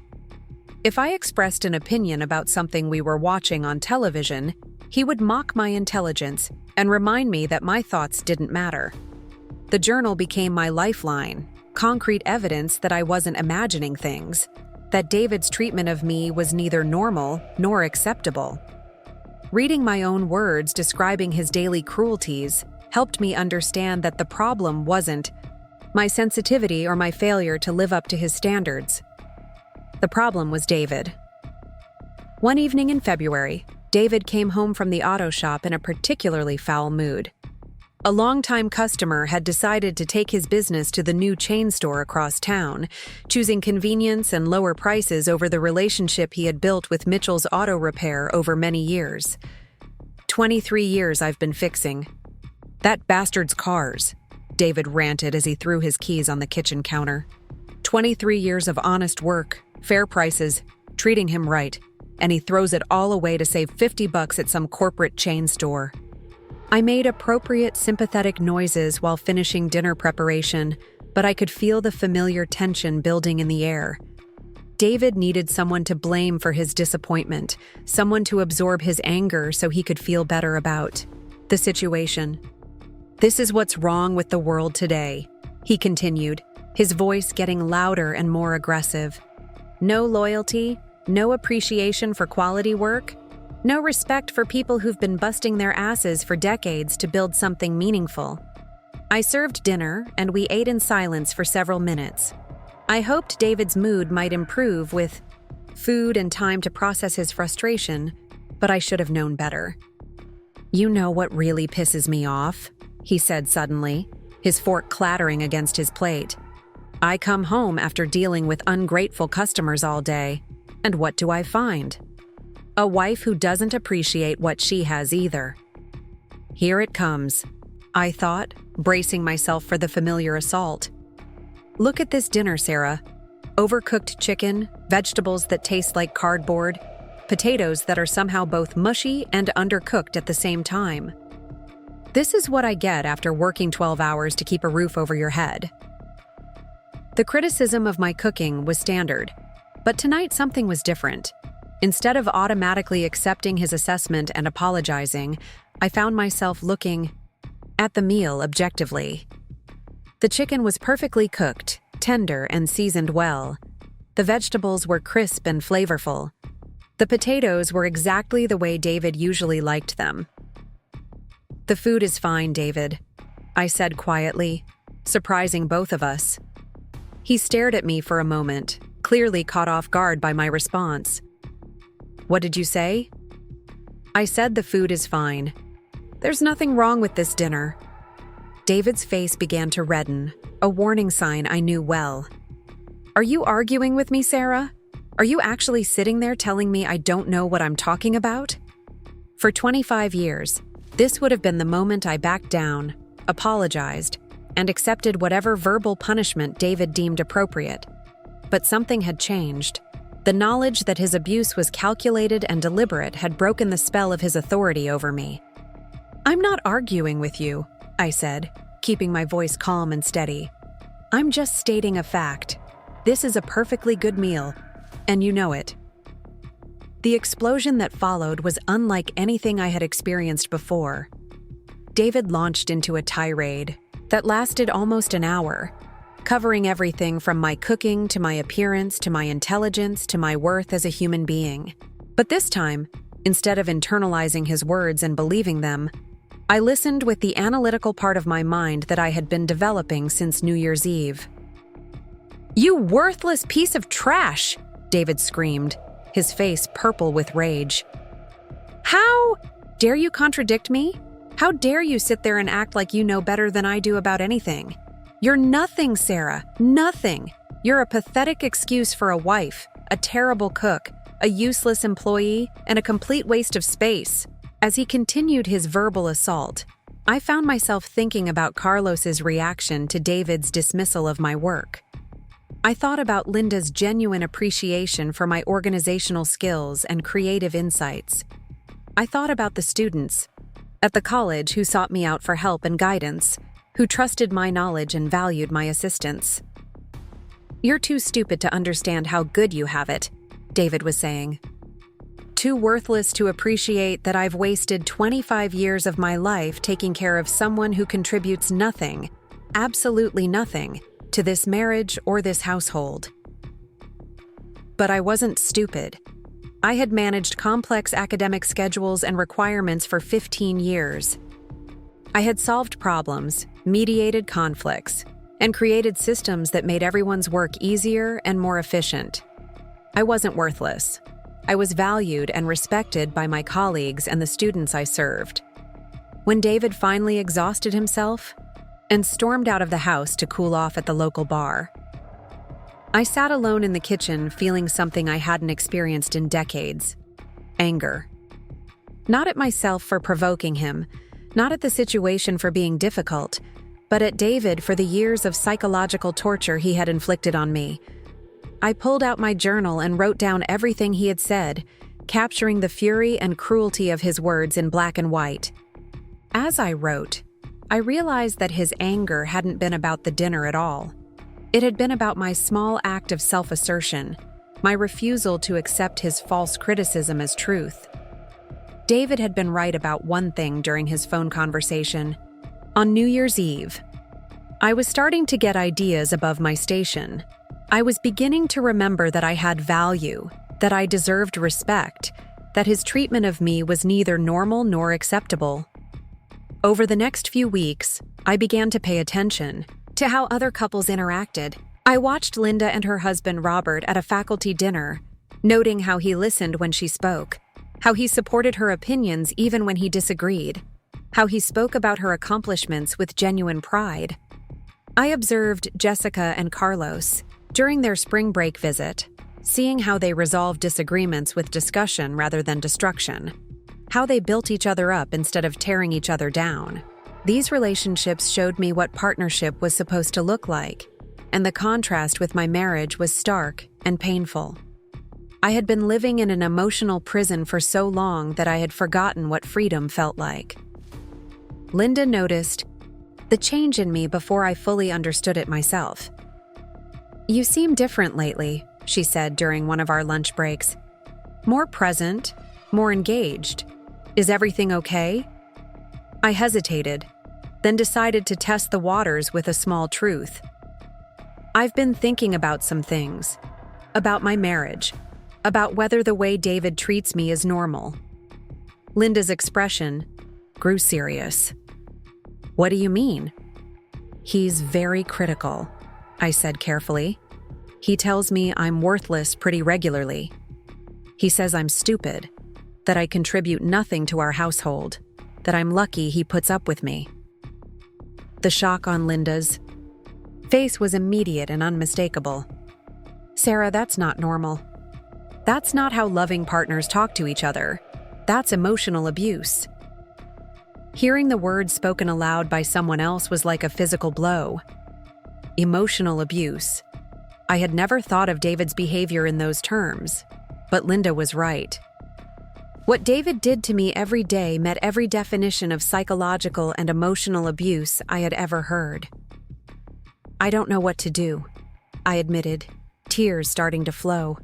If I expressed an opinion about something we were watching on television, he would mock my intelligence and remind me that my thoughts didn't matter. The journal became my lifeline, concrete evidence that I wasn't imagining things, that David's treatment of me was neither normal nor acceptable. Reading my own words describing his daily cruelties helped me understand that the problem wasn't my sensitivity or my failure to live up to his standards. The problem was David. One evening in February, David came home from the auto shop in a particularly foul mood. A longtime customer had decided to take his business to the new chain store across town, choosing convenience and lower prices over the relationship he had built with Mitchell's Auto Repair over many years. 23 years I've been fixing. That bastard's cars, David ranted as he threw his keys on the kitchen counter. 23 years of honest work, fair prices, treating him right, and he throws it all away to save $50 at some corporate chain store. I made appropriate sympathetic noises while finishing dinner preparation, but I could feel the familiar tension building in the air. David needed someone to blame for his disappointment, someone to absorb his anger so he could feel better about the situation. "This is what's wrong with the world today," he continued, his voice getting louder and more aggressive. "No loyalty, no appreciation for quality work, no respect for people who've been busting their asses for decades to build something meaningful." I served dinner, and we ate in silence for several minutes. I hoped David's mood might improve with food and time to process his frustration, but I should have known better. "You know what really pisses me off?" he said suddenly, his fork clattering against his plate. "I come home after dealing with ungrateful customers all day, and what do I find? A wife who doesn't appreciate what she has either." Here it comes, I thought, bracing myself for the familiar assault. "Look at this dinner, Sarah. Overcooked chicken, vegetables that taste like cardboard, potatoes that are somehow both mushy and undercooked at the same time. This is what I get after working 12 hours to keep a roof over your head." The criticism of my cooking was standard, but tonight something was different. Instead of automatically accepting his assessment and apologizing, I found myself looking at the meal objectively. The chicken was perfectly cooked, tender and seasoned well. The vegetables were crisp and flavorful. The potatoes were exactly the way David usually liked them. "The food is fine, David," I said quietly, surprising both of us. He stared at me for a moment, clearly caught off guard by my response. "What did you say?" I said the food is fine. "There's nothing wrong with this dinner." David's face began to redden, a warning sign I knew well. "Are you arguing with me, Sarah? Are you actually sitting there telling me I don't know what I'm talking about?" For 25 years, this would have been the moment I backed down, apologized, and accepted whatever verbal punishment David deemed appropriate. But something had changed. The knowledge that his abuse was calculated and deliberate had broken the spell of his authority over me. "I'm not arguing with you," I said, keeping my voice calm and steady. "I'm just stating a fact. This is a perfectly good meal, and you know it." The explosion that followed was unlike anything I had experienced before. David launched into a tirade that lasted almost an hour, covering everything from my cooking to my appearance to my intelligence to my worth as a human being. But this time, instead of internalizing his words and believing them, I listened with the analytical part of my mind that I had been developing since New Year's Eve. "You worthless piece of trash!" David screamed, his face purple with rage. "How dare you contradict me? How dare you sit there and act like you know better than I do about anything? You're nothing, Sarah, nothing. You're a pathetic excuse for a wife, a terrible cook, a useless employee, and a complete waste of space." As he continued his verbal assault, I found myself thinking about Carlos's reaction to David's dismissal of my work. I thought about Linda's genuine appreciation for my organizational skills and creative insights. I thought about the students at the college who sought me out for help and guidance, who trusted my knowledge and valued my assistance. "You're too stupid to understand how good you have it," David was saying. "Too worthless to appreciate that I've wasted 25 years of my life taking care of someone who contributes nothing, absolutely nothing, to this marriage or this household." But I wasn't stupid. I had managed complex academic schedules and requirements for 15 years. I had solved problems, mediated conflicts, and created systems that made everyone's work easier and more efficient. I wasn't worthless. I was valued and respected by my colleagues and the students I served. When David finally exhausted himself and stormed out of the house to cool off at the local bar, I sat alone in the kitchen feeling something I hadn't experienced in decades: anger. Not at myself for provoking him, not at the situation for being difficult, but at David for the years of psychological torture he had inflicted on me. I pulled out my journal and wrote down everything he had said, capturing the fury and cruelty of his words in black and white. As I wrote, I realized that his anger hadn't been about the dinner at all. It had been about my small act of self-assertion, my refusal to accept his false criticism as truth. David had been right about one thing during his phone conversation. On New Year's Eve, I was starting to get ideas above my station. I was beginning to remember that I had value, that I deserved respect, that his treatment of me was neither normal nor acceptable. Over the next few weeks, I began to pay attention to how other couples interacted. I watched Linda and her husband Robert at a faculty dinner, noting how he listened when she spoke, how he supported her opinions even when he disagreed, how he spoke about her accomplishments with genuine pride. I observed Jessica and Carlos during their spring break visit, seeing how they resolved disagreements with discussion rather than destruction, how they built each other up instead of tearing each other down. These relationships showed me what partnership was supposed to look like, and the contrast with my marriage was stark and painful. I had been living in an emotional prison for so long that I had forgotten what freedom felt like. Linda noticed the change in me before I fully understood it myself. "You seem different lately," she said during one of our lunch breaks. "More present, more engaged. Is everything okay?" I hesitated, then decided to test the waters with a small truth. "I've been thinking about some things. About my marriage. About whether the way David treats me is normal." Linda's expression grew serious. "What do you mean?" "He's very critical," I said carefully. "He tells me I'm worthless pretty regularly. He says I'm stupid, that I contribute nothing to our household, that I'm lucky he puts up with me." The shock on Linda's face was immediate and unmistakable. "Sarah, that's not normal. That's not how loving partners talk to each other. That's emotional abuse." Hearing the words spoken aloud by someone else was like a physical blow. Emotional abuse. I had never thought of David's behavior in those terms, but Linda was right. What David did to me every day met every definition of psychological and emotional abuse I had ever heard. "I don't know what to do," I admitted, tears starting to flow.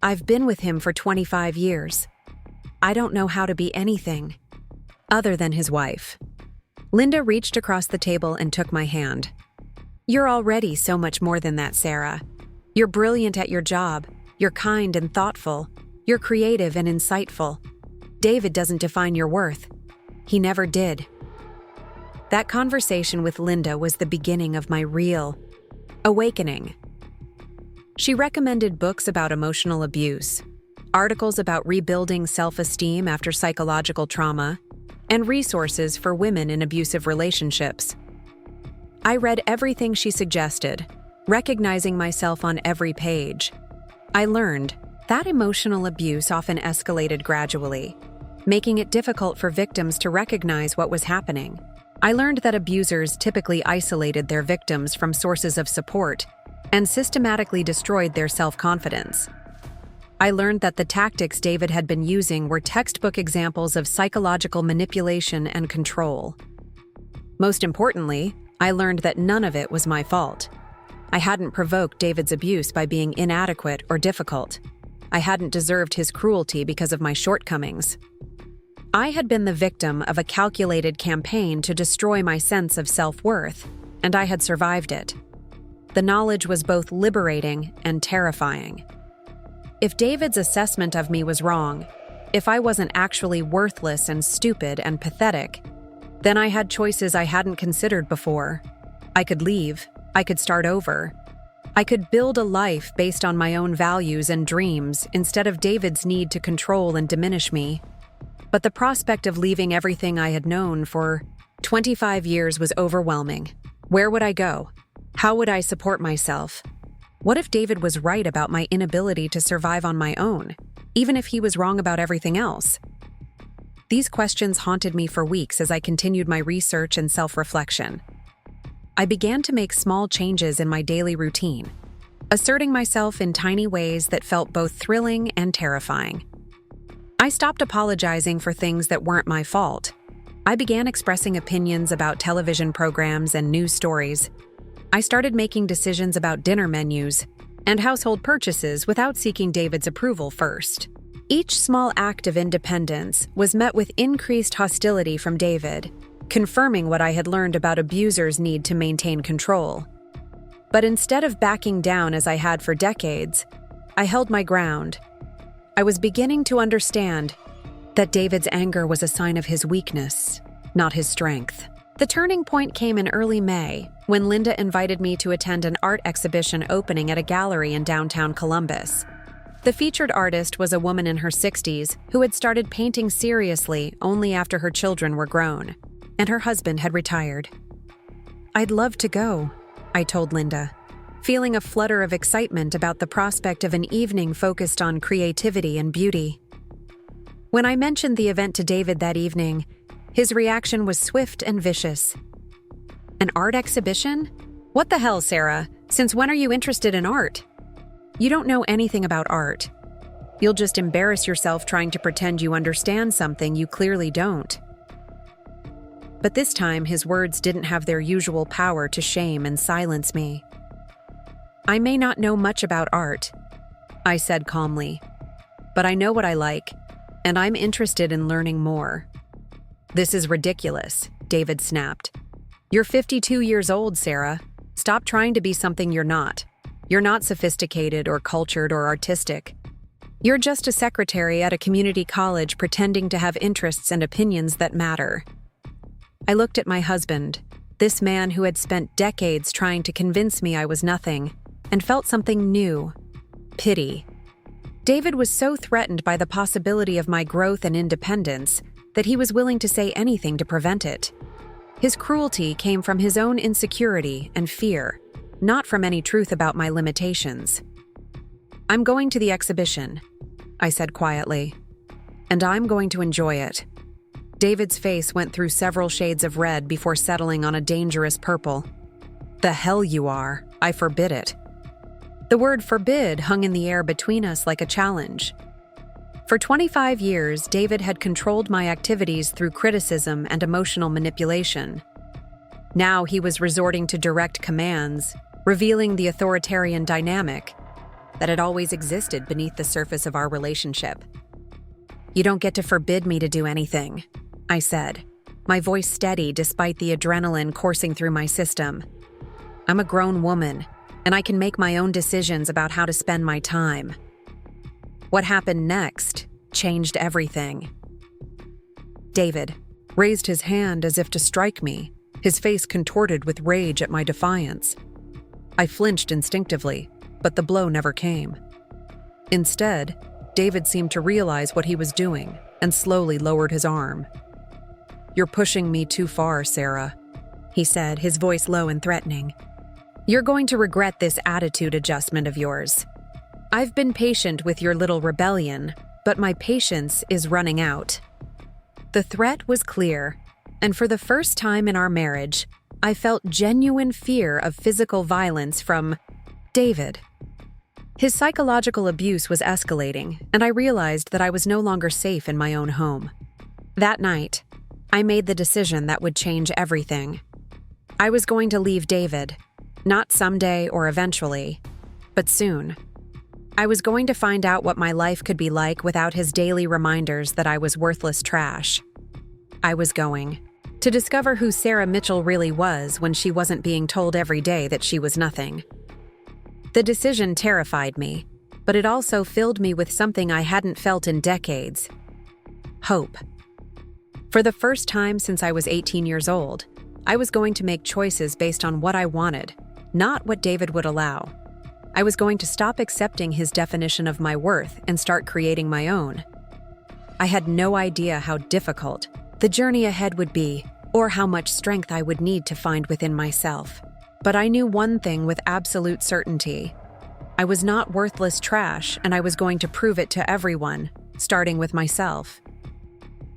"I've been with him for 25 years. I don't know how to be anything other than his wife." Linda reached across the table and took my hand. "You're already so much more than that, Sarah. You're brilliant at your job. You're kind and thoughtful. You're creative and insightful. David doesn't define your worth. He never did." That conversation with Linda was the beginning of my real awakening. She recommended books about emotional abuse, articles about rebuilding self-esteem after psychological trauma, and resources for women in abusive relationships. I read everything she suggested, recognizing myself on every page. I learned that emotional abuse often escalated gradually, making it difficult for victims to recognize what was happening. I learned that abusers typically isolated their victims from sources of support and systematically destroyed their self-confidence. I learned that the tactics David had been using were textbook examples of psychological manipulation and control. Most importantly, I learned that none of it was my fault. I hadn't provoked David's abuse by being inadequate or difficult. I hadn't deserved his cruelty because of my shortcomings. I had been the victim of a calculated campaign to destroy my sense of self-worth, and I had survived it. The knowledge was both liberating and terrifying. If David's assessment of me was wrong, if I wasn't actually worthless and stupid and pathetic, then I had choices I hadn't considered before. I could leave. I could start over. I could build a life based on my own values and dreams instead of David's need to control and diminish me. But the prospect of leaving everything I had known for 25 years was overwhelming. Where would I go? How would I support myself? What if David was right about my inability to survive on my own, even if he was wrong about everything else? These questions haunted me for weeks as I continued my research and self-reflection. I began to make small changes in my daily routine, asserting myself in tiny ways that felt both thrilling and terrifying. I stopped apologizing for things that weren't my fault. I began expressing opinions about television programs and news stories. I started making decisions about dinner menus and household purchases without seeking David's approval first. Each small act of independence was met with increased hostility from David, confirming what I had learned about abusers' need to maintain control. But instead of backing down as I had for decades, I held my ground. I was beginning to understand that David's anger was a sign of his weakness, not his strength. The turning point came in early May, when Linda invited me to attend an art exhibition opening at a gallery in downtown Columbus. The featured artist was a woman in her 60s who had started painting seriously only after her children were grown, and her husband had retired. "I'd love to go," I told Linda, feeling a flutter of excitement about the prospect of an evening focused on creativity and beauty. When I mentioned the event to David that evening, his reaction was swift and vicious. "An art exhibition? What the hell, Sarah? Since when are you interested in art? You don't know anything about art. You'll just embarrass yourself trying to pretend you understand something you clearly don't." But this time, his words didn't have their usual power to shame and silence me. "I may not know much about art," I said calmly, "but I know what I like, and I'm interested in learning more." "This is ridiculous," David snapped. "You're 52 years old, Sarah. Stop trying to be something you're not. You're not sophisticated or cultured or artistic. You're just a secretary at a community college pretending to have interests and opinions that matter." I looked at my husband, this man who had spent decades trying to convince me I was nothing, and felt something new: pity. David was so threatened by the possibility of my growth and independence that he was willing to say anything to prevent it. His cruelty came from his own insecurity and fear, not from any truth about my limitations. "I'm going to the exhibition," I said quietly, "and I'm going to enjoy it." David's face went through several shades of red before settling on a dangerous purple. "The hell you are. I forbid it." The word forbid hung in the air between us like a challenge. For 25 years, David had controlled my activities through criticism and emotional manipulation. Now he was resorting to direct commands, revealing the authoritarian dynamic that had always existed beneath the surface of our relationship. "You don't get to forbid me to do anything," I said. my voice steady despite the adrenaline coursing through my system. I'm a grown woman, and I can make my own decisions about how to spend my time. What happened next changed everything. David raised his hand as if to strike me, his face contorted with rage at my defiance. I flinched instinctively, but the blow never came. Instead, David seemed to realize what he was doing and slowly lowered his arm. "You're pushing me too far, Sarah," he said, his voice low and threatening. "You're going to regret this attitude adjustment of yours. I've been patient with your little rebellion, but my patience is running out." The threat was clear, and for the first time in our marriage, I felt genuine fear of physical violence from David. His psychological abuse was escalating, and I realized that I was no longer safe in my own home. That night, I made the decision that would change everything. I was going to leave David, not someday or eventually, but soon. I was going to find out what my life could be like without his daily reminders that I was worthless trash. I was going to discover who Sarah Mitchell really was when she wasn't being told every day that she was nothing. The decision terrified me, but it also filled me with something I hadn't felt in decades: hope. For the first time since I was 18 years old, I was going to make choices based on what I wanted, not what David would allow. I was going to stop accepting his definition of my worth and start creating my own. I had no idea how difficult the journey ahead would be, or how much strength I would need to find within myself. But I knew one thing with absolute certainty. I was not worthless trash, and I was going to prove it to everyone, starting with myself.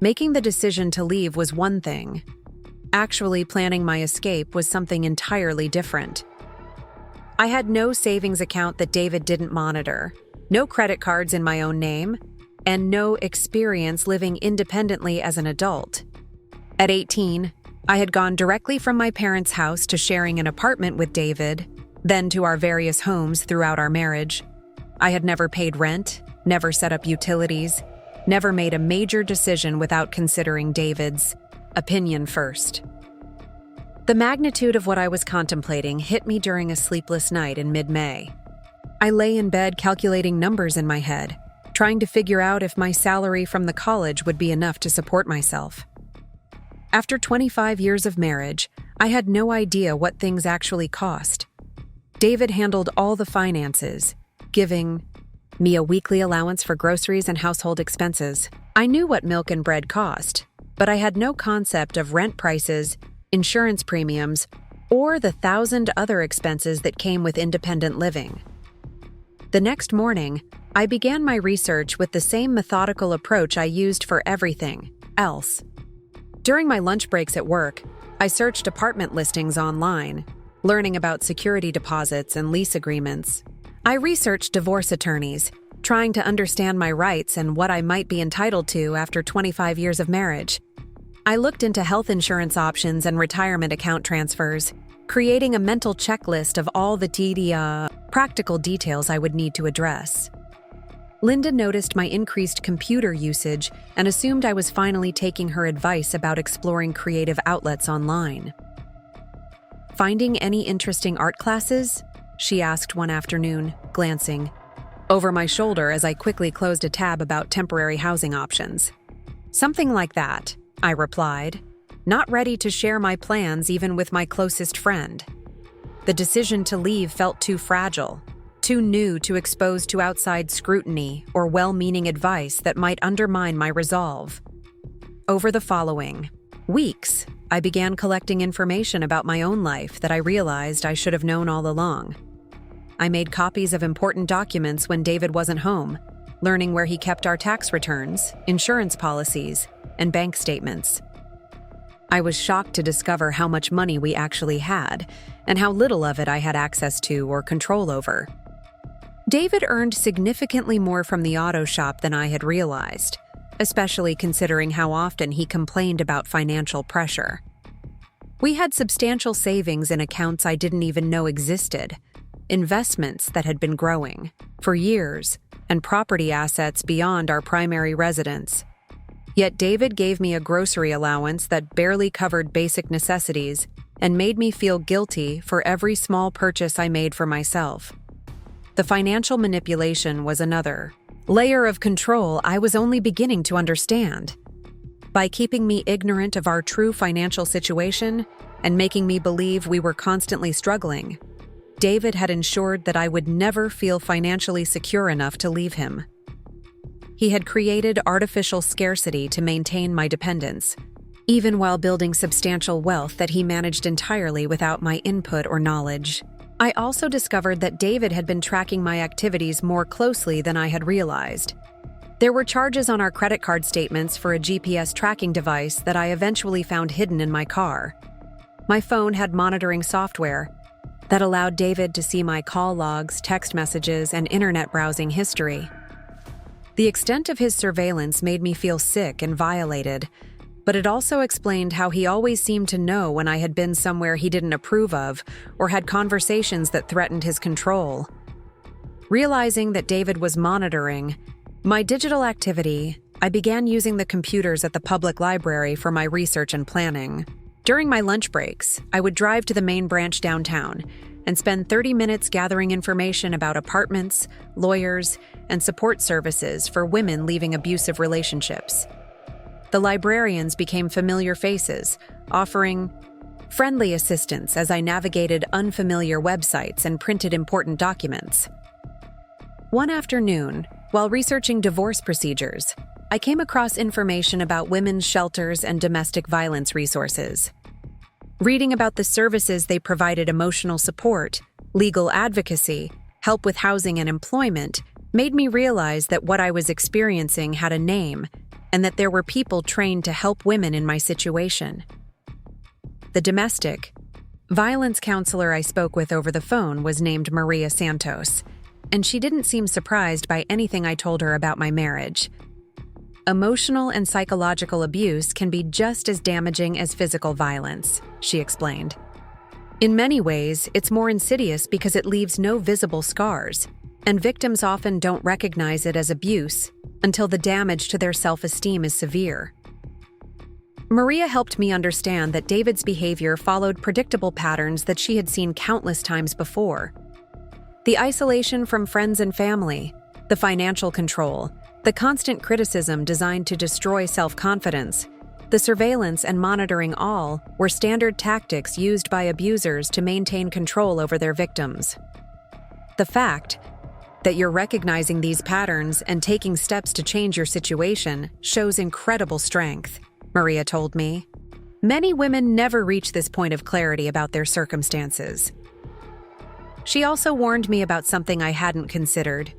Making the decision to leave was one thing. Actually planning my escape was something entirely different. I had no savings account that David didn't monitor, no credit cards in my own name, and no experience living independently as an adult. At 18, I had gone directly from my parents' house to sharing an apartment with David, then to our various homes throughout our marriage. I had never paid rent, never set up utilities, never made a major decision without considering David's opinion first. The magnitude of what I was contemplating hit me during a sleepless night in mid-May. I lay in bed calculating numbers in my head, trying to figure out if my salary from the college would be enough to support myself. After 25 years of marriage, I had no idea what things actually cost. David handled all the finances, giving me a weekly allowance for groceries and household expenses. I knew what milk and bread cost, but I had no concept of rent prices, insurance premiums, or the 1,000 other expenses that came with independent living. The next morning, I began my research with the same methodical approach I used for everything else. During my lunch breaks at work, I searched apartment listings online, learning about security deposits and lease agreements. I researched divorce attorneys, trying to understand my rights and what I might be entitled to after 25 years of marriage. I looked into health insurance options and retirement account transfers, creating a mental checklist of all the practical details I would need to address. Linda noticed my increased computer usage and assumed I was finally taking her advice about exploring creative outlets online. "Finding any interesting art classes?" she asked one afternoon, glancing over my shoulder as I quickly closed a tab about temporary housing options. "Something like that," I replied, not ready to share my plans even with my closest friend. The decision to leave felt too fragile, too new to expose to outside scrutiny or well-meaning advice that might undermine my resolve. Over the following weeks, I began collecting information about my own life that I realized I should have known all along. I made copies of important documents when David wasn't home, learning where he kept our tax returns, insurance policies, and bank statements. I was shocked to discover how much money we actually had and how little of it I had access to or control over. David earned significantly more from the auto shop than I had realized, especially considering how often he complained about financial pressure. We had substantial savings in accounts I didn't even know existed, investments that had been growing for years, and property assets beyond our primary residence. Yet David gave me a grocery allowance that barely covered basic necessities and made me feel guilty for every small purchase I made for myself. The financial manipulation was another layer of control I was only beginning to understand. By keeping me ignorant of our true financial situation and making me believe we were constantly struggling, David had ensured that I would never feel financially secure enough to leave him. He had created artificial scarcity to maintain my dependence, even while building substantial wealth that he managed entirely without my input or knowledge. I also discovered that David had been tracking my activities more closely than I had realized. There were charges on our credit card statements for a GPS tracking device that I eventually found hidden in my car. My phone had monitoring software that allowed David to see my call logs, text messages, and internet browsing history. The extent of his surveillance made me feel sick and violated, but it also explained how he always seemed to know when I had been somewhere he didn't approve of or had conversations that threatened his control. Realizing that David was monitoring my digital activity, I began using the computers at the public library for my research and planning. During my lunch breaks, I would drive to the main branch downtown and spend 30 minutes gathering information about apartments, lawyers, and support services for women leaving abusive relationships. The librarians became familiar faces, offering friendly assistance as I navigated unfamiliar websites and printed important documents. One afternoon, while researching divorce procedures, I came across information about women's shelters and domestic violence resources. Reading about the services they provided, emotional support, legal advocacy, help with housing and employment, made me realize that what I was experiencing had a name and that there were people trained to help women in my situation. The domestic violence counselor I spoke with over the phone was named Maria Santos, and she didn't seem surprised by anything I told her about my marriage. Emotional and psychological abuse can be just as damaging as physical violence, she explained. In many ways, it's more insidious because it leaves no visible scars, and victims often don't recognize it as abuse until the damage to their self-esteem is severe. Maria helped me understand that David's behavior followed predictable patterns that she had seen countless times before. The isolation from friends and family, the financial control, the constant criticism designed to destroy self-confidence, the surveillance and monitoring, all were standard tactics used by abusers to maintain control over their victims. The fact that you're recognizing these patterns and taking steps to change your situation shows incredible strength, Maria told me. Many women never reach this point of clarity about their circumstances. She also warned me about something I hadn't considered: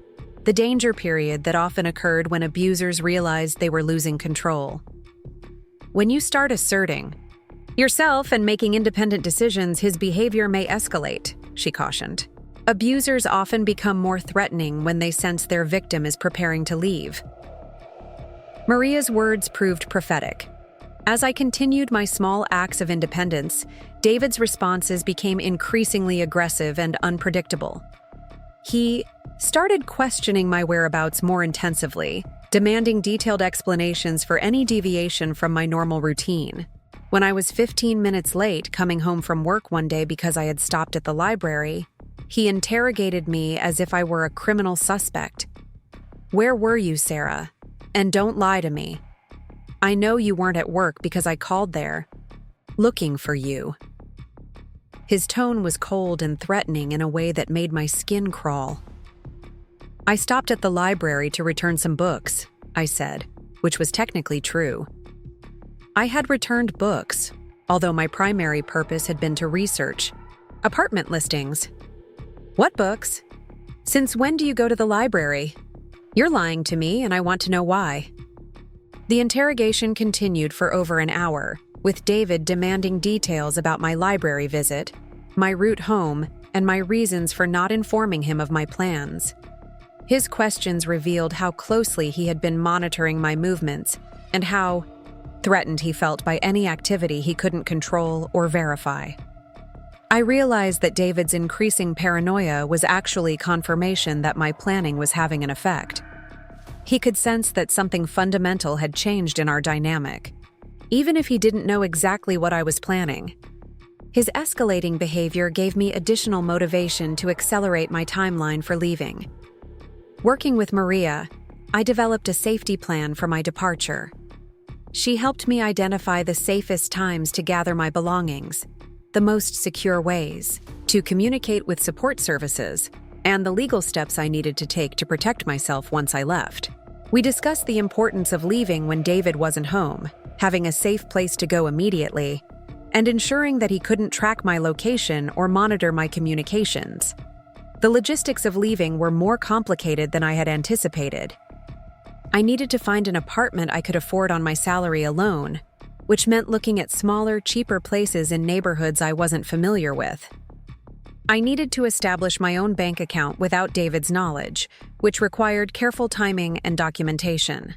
the danger period that often occurred when abusers realized they were losing control. When you start asserting yourself and making independent decisions, his behavior may escalate, she cautioned. Abusers often become more threatening when they sense their victim is preparing to leave. Maria's words proved prophetic. As I continued my small acts of independence, David's responses became increasingly aggressive and unpredictable. He started questioning my whereabouts more intensively, demanding detailed explanations for any deviation from my normal routine. When I was 15 minutes late coming home from work one day because I had stopped at the library, he interrogated me as if I were a criminal suspect. "Where were you, Sarah? And don't lie to me. I know you weren't at work because I called there, looking for you." His tone was cold and threatening in a way that made my skin crawl. "I stopped at the library to return some books," I said, which was technically true. I had returned books, although my primary purpose had been to research apartment listings. "What books? Since when do you go to the library? You're lying to me, and I want to know why." The interrogation continued for over an hour, with David demanding details about my library visit, my route home, and my reasons for not informing him of my plans. His questions revealed how closely he had been monitoring my movements and how threatened he felt by any activity he couldn't control or verify. I realized that David's increasing paranoia was actually confirmation that my planning was having an effect. He could sense that something fundamental had changed in our dynamic, even if he didn't know exactly what I was planning. His escalating behavior gave me additional motivation to accelerate my timeline for leaving. Working with Maria, I developed a safety plan for my departure. She helped me identify the safest times to gather my belongings, the most secure ways to communicate with support services, and the legal steps I needed to take to protect myself once I left. We discussed the importance of leaving when David wasn't home, having a safe place to go immediately, and ensuring that he couldn't track my location or monitor my communications. The logistics of leaving were more complicated than I had anticipated. I needed to find an apartment I could afford on my salary alone, which meant looking at smaller, cheaper places in neighborhoods I wasn't familiar with. I needed to establish my own bank account without David's knowledge, which required careful timing and documentation.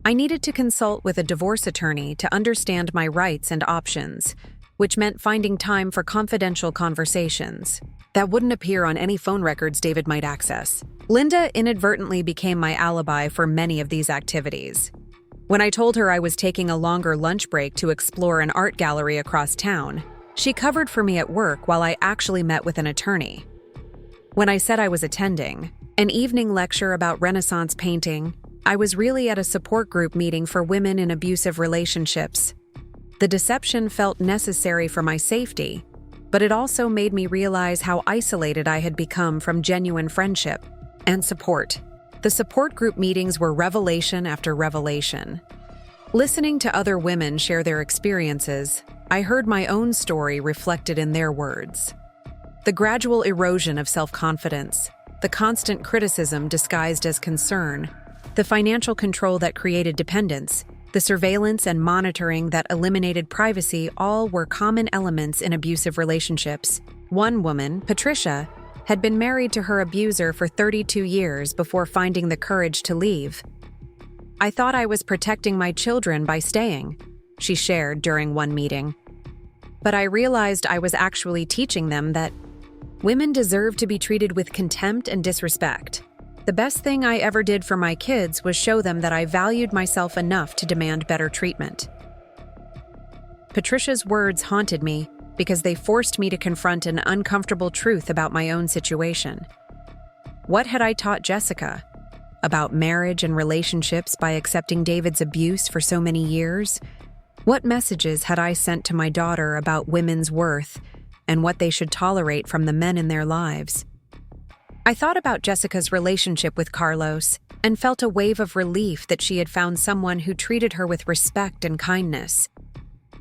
I needed to consult with a divorce attorney to understand my rights and options, which meant finding time for confidential conversations that wouldn't appear on any phone records David might access. Linda inadvertently became my alibi for many of these activities. When I told her I was taking a longer lunch break to explore an art gallery across town, she covered for me at work while I actually met with an attorney. When I said I was attending an evening lecture about Renaissance painting, I was really at a support group meeting for women in abusive relationships. The deception felt necessary for my safety, but it also made me realize how isolated I had become from genuine friendship and support. The support group meetings were revelation after revelation. Listening to other women share their experiences, I heard my own story reflected in their words. The gradual erosion of self-confidence, the constant criticism disguised as concern, the financial control that created dependence, the surveillance and monitoring that eliminated privacy all were common elements in abusive relationships. One woman, Patricia, had been married to her abuser for 32 years before finding the courage to leave. "I thought I was protecting my children by staying," she shared during one meeting. "But I realized I was actually teaching them that women deserve to be treated with contempt and disrespect. The best thing I ever did for my kids was show them that I valued myself enough to demand better treatment." Patricia's words haunted me because they forced me to confront an uncomfortable truth about my own situation. What had I taught Jessica about marriage and relationships by accepting David's abuse for so many years? What messages had I sent to my daughter about women's worth and what they should tolerate from the men in their lives? I thought about Jessica's relationship with Carlos and felt a wave of relief that she had found someone who treated her with respect and kindness.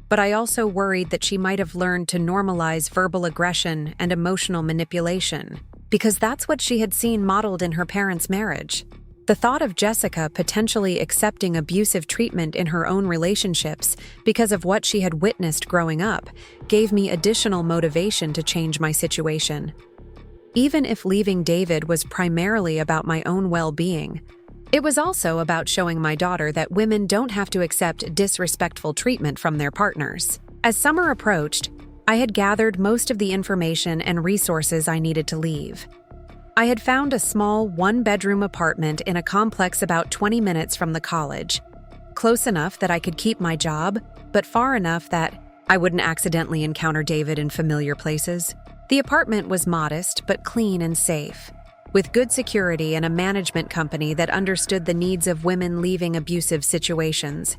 But I also worried that she might have learned to normalize verbal aggression and emotional manipulation, because that's what she had seen modeled in her parents' marriage. The thought of Jessica potentially accepting abusive treatment in her own relationships because of what she had witnessed growing up gave me additional motivation to change my situation. Even if leaving David was primarily about my own well-being, it was also about showing my daughter that women don't have to accept disrespectful treatment from their partners. As summer approached, I had gathered most of the information and resources I needed to leave. I had found a small one-bedroom apartment in a complex about 20 minutes from the college, close enough that I could keep my job, but far enough that I wouldn't accidentally encounter David in familiar places. The apartment was modest but clean and safe, with good security and a management company that understood the needs of women leaving abusive situations.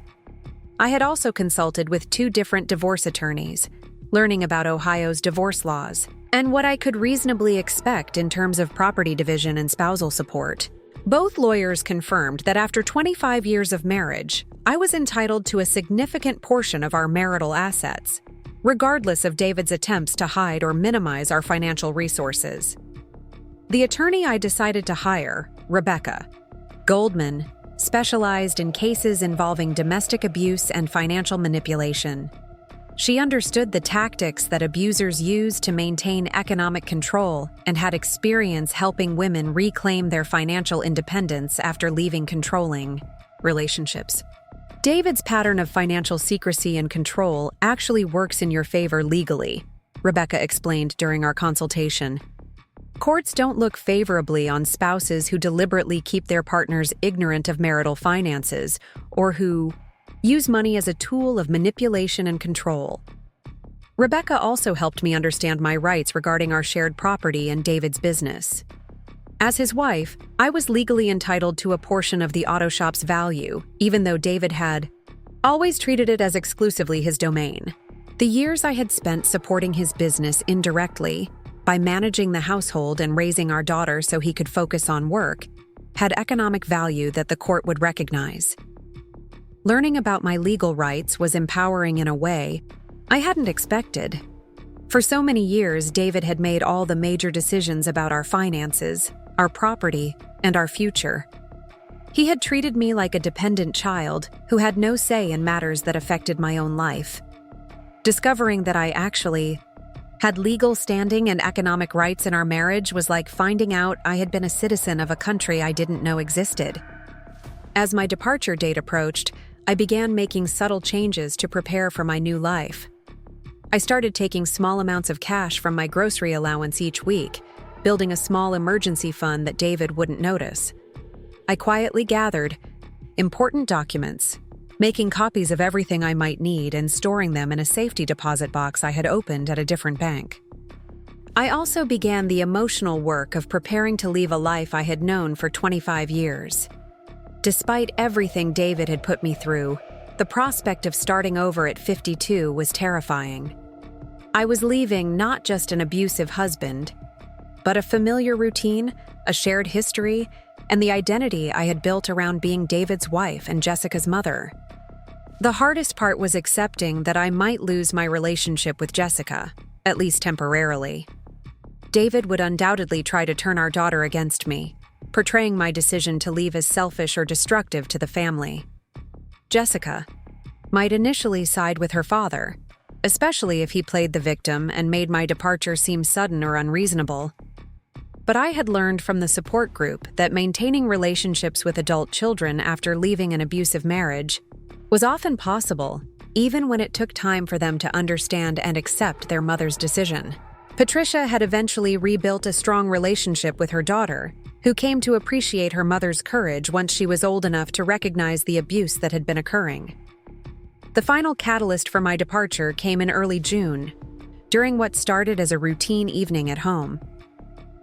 I had also consulted with 2 different divorce attorneys, learning about Ohio's divorce laws and what I could reasonably expect in terms of property division and spousal support. Both lawyers confirmed that after 25 years of marriage, I was entitled to a significant portion of our marital assets, regardless of David's attempts to hide or minimize our financial resources. The attorney I decided to hire, Rebecca Goldman, specialized in cases involving domestic abuse and financial manipulation. She understood the tactics that abusers use to maintain economic control and had experience helping women reclaim their financial independence after leaving controlling relationships. David's pattern of financial secrecy and control actually works in your favor legally, Rebecca explained during our consultation. Courts don't look favorably on spouses who deliberately keep their partners ignorant of marital finances or who use money as a tool of manipulation and control. Rebecca also helped me understand my rights regarding our shared property and David's business. As his wife, I was legally entitled to a portion of the auto shop's value, even though David had always treated it as exclusively his domain. The years I had spent supporting his business indirectly, by managing the household and raising our daughter so he could focus on work, had economic value that the court would recognize. Learning about my legal rights was empowering in a way I hadn't expected. For so many years, David had made all the major decisions about our finances, our property, and our future. He had treated me like a dependent child who had no say in matters that affected my own life. Discovering that I actually had legal standing and economic rights in our marriage was like finding out I had been a citizen of a country I didn't know existed. As my departure date approached, I began making subtle changes to prepare for my new life. I started taking small amounts of cash from my grocery allowance each week, building a small emergency fund that David wouldn't notice. I quietly gathered important documents, making copies of everything I might need and storing them in a safety deposit box I had opened at a different bank. I also began the emotional work of preparing to leave a life I had known for 25 years. Despite everything David had put me through, the prospect of starting over at 52 was terrifying. I was leaving not just an abusive husband, but a familiar routine, a shared history, and the identity I had built around being David's wife and Jessica's mother. The hardest part was accepting that I might lose my relationship with Jessica, at least temporarily. David would undoubtedly try to turn our daughter against me, portraying my decision to leave as selfish or destructive to the family. Jessica might initially side with her father, especially if he played the victim and made my departure seem sudden or unreasonable. But I had learned from the support group that maintaining relationships with adult children after leaving an abusive marriage was often possible, even when it took time for them to understand and accept their mother's decision. Patricia had eventually rebuilt a strong relationship with her daughter, who came to appreciate her mother's courage once she was old enough to recognize the abuse that had been occurring. The final catalyst for my departure came in early June, during what started as a routine evening at home.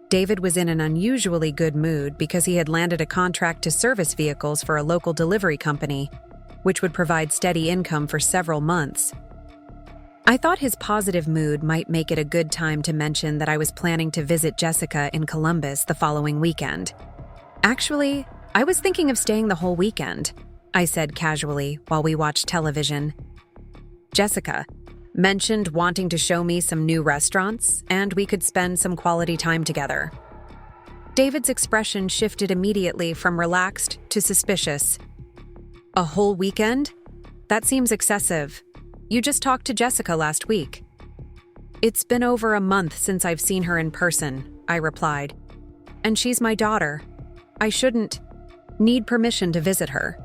David was in an unusually good mood because he had landed a contract to service vehicles for a local delivery company, which would provide steady income for several months. I thought his positive mood might make it a good time to mention that I was planning to visit Jessica in Columbus the following weekend. Actually, I was thinking of staying the whole weekend, I said casually while we watched television. Jessica mentioned wanting to show me some new restaurants, and we could spend some quality time together. David's expression shifted immediately from relaxed to suspicious. A whole weekend? That seems excessive. You just talked to Jessica last week. It's been over a month since I've seen her in person, I replied. And she's my daughter. I shouldn't need permission to visit her.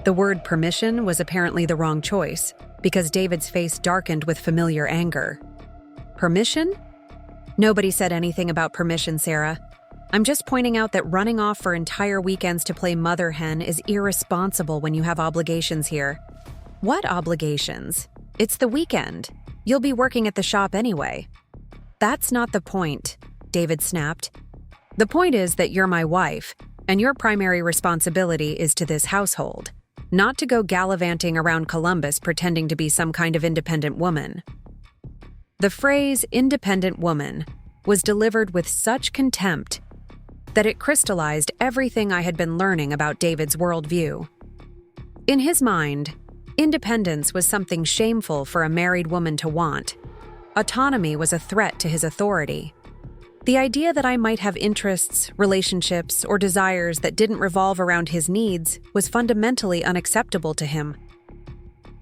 The word permission was apparently the wrong choice, because David's face darkened with familiar anger. Permission? Nobody said anything about permission, Sarah. I'm just pointing out that running off for entire weekends to play mother hen is irresponsible when you have obligations here. What obligations? It's the weekend. You'll be working at the shop anyway. That's not the point, David snapped. The point is that you're my wife, and your primary responsibility is to this household, not to go gallivanting around Columbus pretending to be some kind of independent woman. The phrase independent woman was delivered with such contempt that it crystallized everything I had been learning about David's worldview. In his mind, independence was something shameful for a married woman to want. Autonomy was a threat to his authority. The idea that I might have interests, relationships, or desires that didn't revolve around his needs was fundamentally unacceptable to him.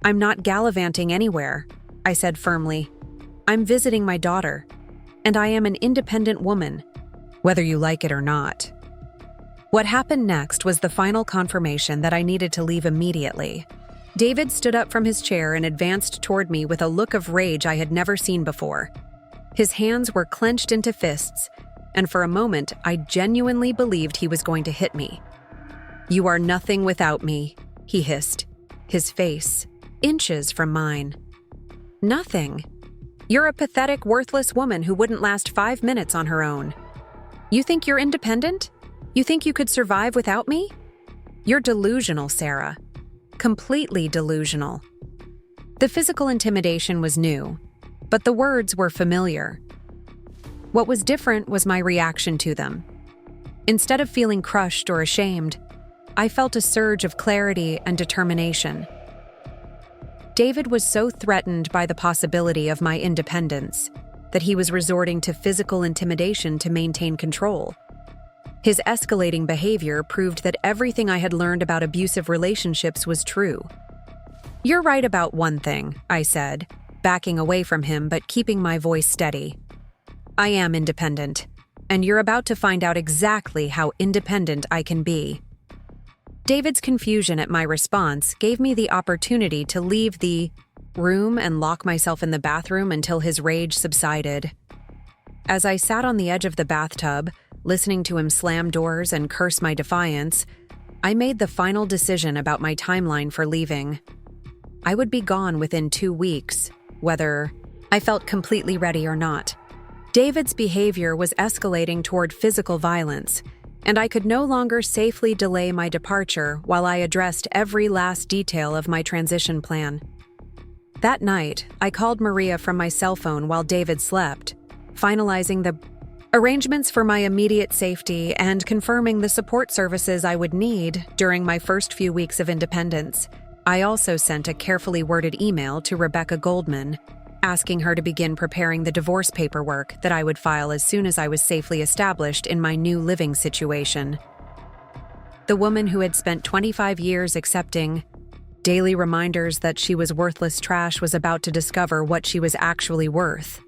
I'm not gallivanting anywhere, I said firmly. I'm visiting my daughter, and I am an independent woman, whether you like it or not. What happened next was the final confirmation that I needed to leave immediately. David stood up from his chair and advanced toward me with a look of rage I had never seen before. His hands were clenched into fists, and for a moment, I genuinely believed he was going to hit me. "You are nothing without me," he hissed, his face inches from mine. "Nothing? You're a pathetic, worthless woman who wouldn't last 5 minutes on her own. You think you're independent? You think you could survive without me? You're delusional, Sarah. Completely delusional." The physical intimidation was new, but the words were familiar. What was different was my reaction to them. Instead of feeling crushed or ashamed, I felt a surge of clarity and determination. David was so threatened by the possibility of my independence that he was resorting to physical intimidation to maintain control. His escalating behavior proved that everything I had learned about abusive relationships was true. "You're right about one thing," I said, backing away from him but keeping my voice steady. "I am independent, and you're about to find out exactly how independent I can be." David's confusion at my response gave me the opportunity to leave the room and lock myself in the bathroom until his rage subsided. As I sat on the edge of the bathtub, listening to him slam doors and curse my defiance, I made the final decision about my timeline for leaving. I would be gone within 2 weeks, whether I felt completely ready or not. David's behavior was escalating toward physical violence, and I could no longer safely delay my departure while I addressed every last detail of my transition plan. That night, I called Maria from my cell phone while David slept, finalizing the arrangements for my immediate safety and confirming the support services I would need during my first few weeks of independence. I also sent a carefully worded email to Rebecca Goldman, asking her to begin preparing the divorce paperwork that I would file as soon as I was safely established in my new living situation. The woman who had spent 25 years accepting daily reminders that she was worthless trash was about to discover what she was actually worth.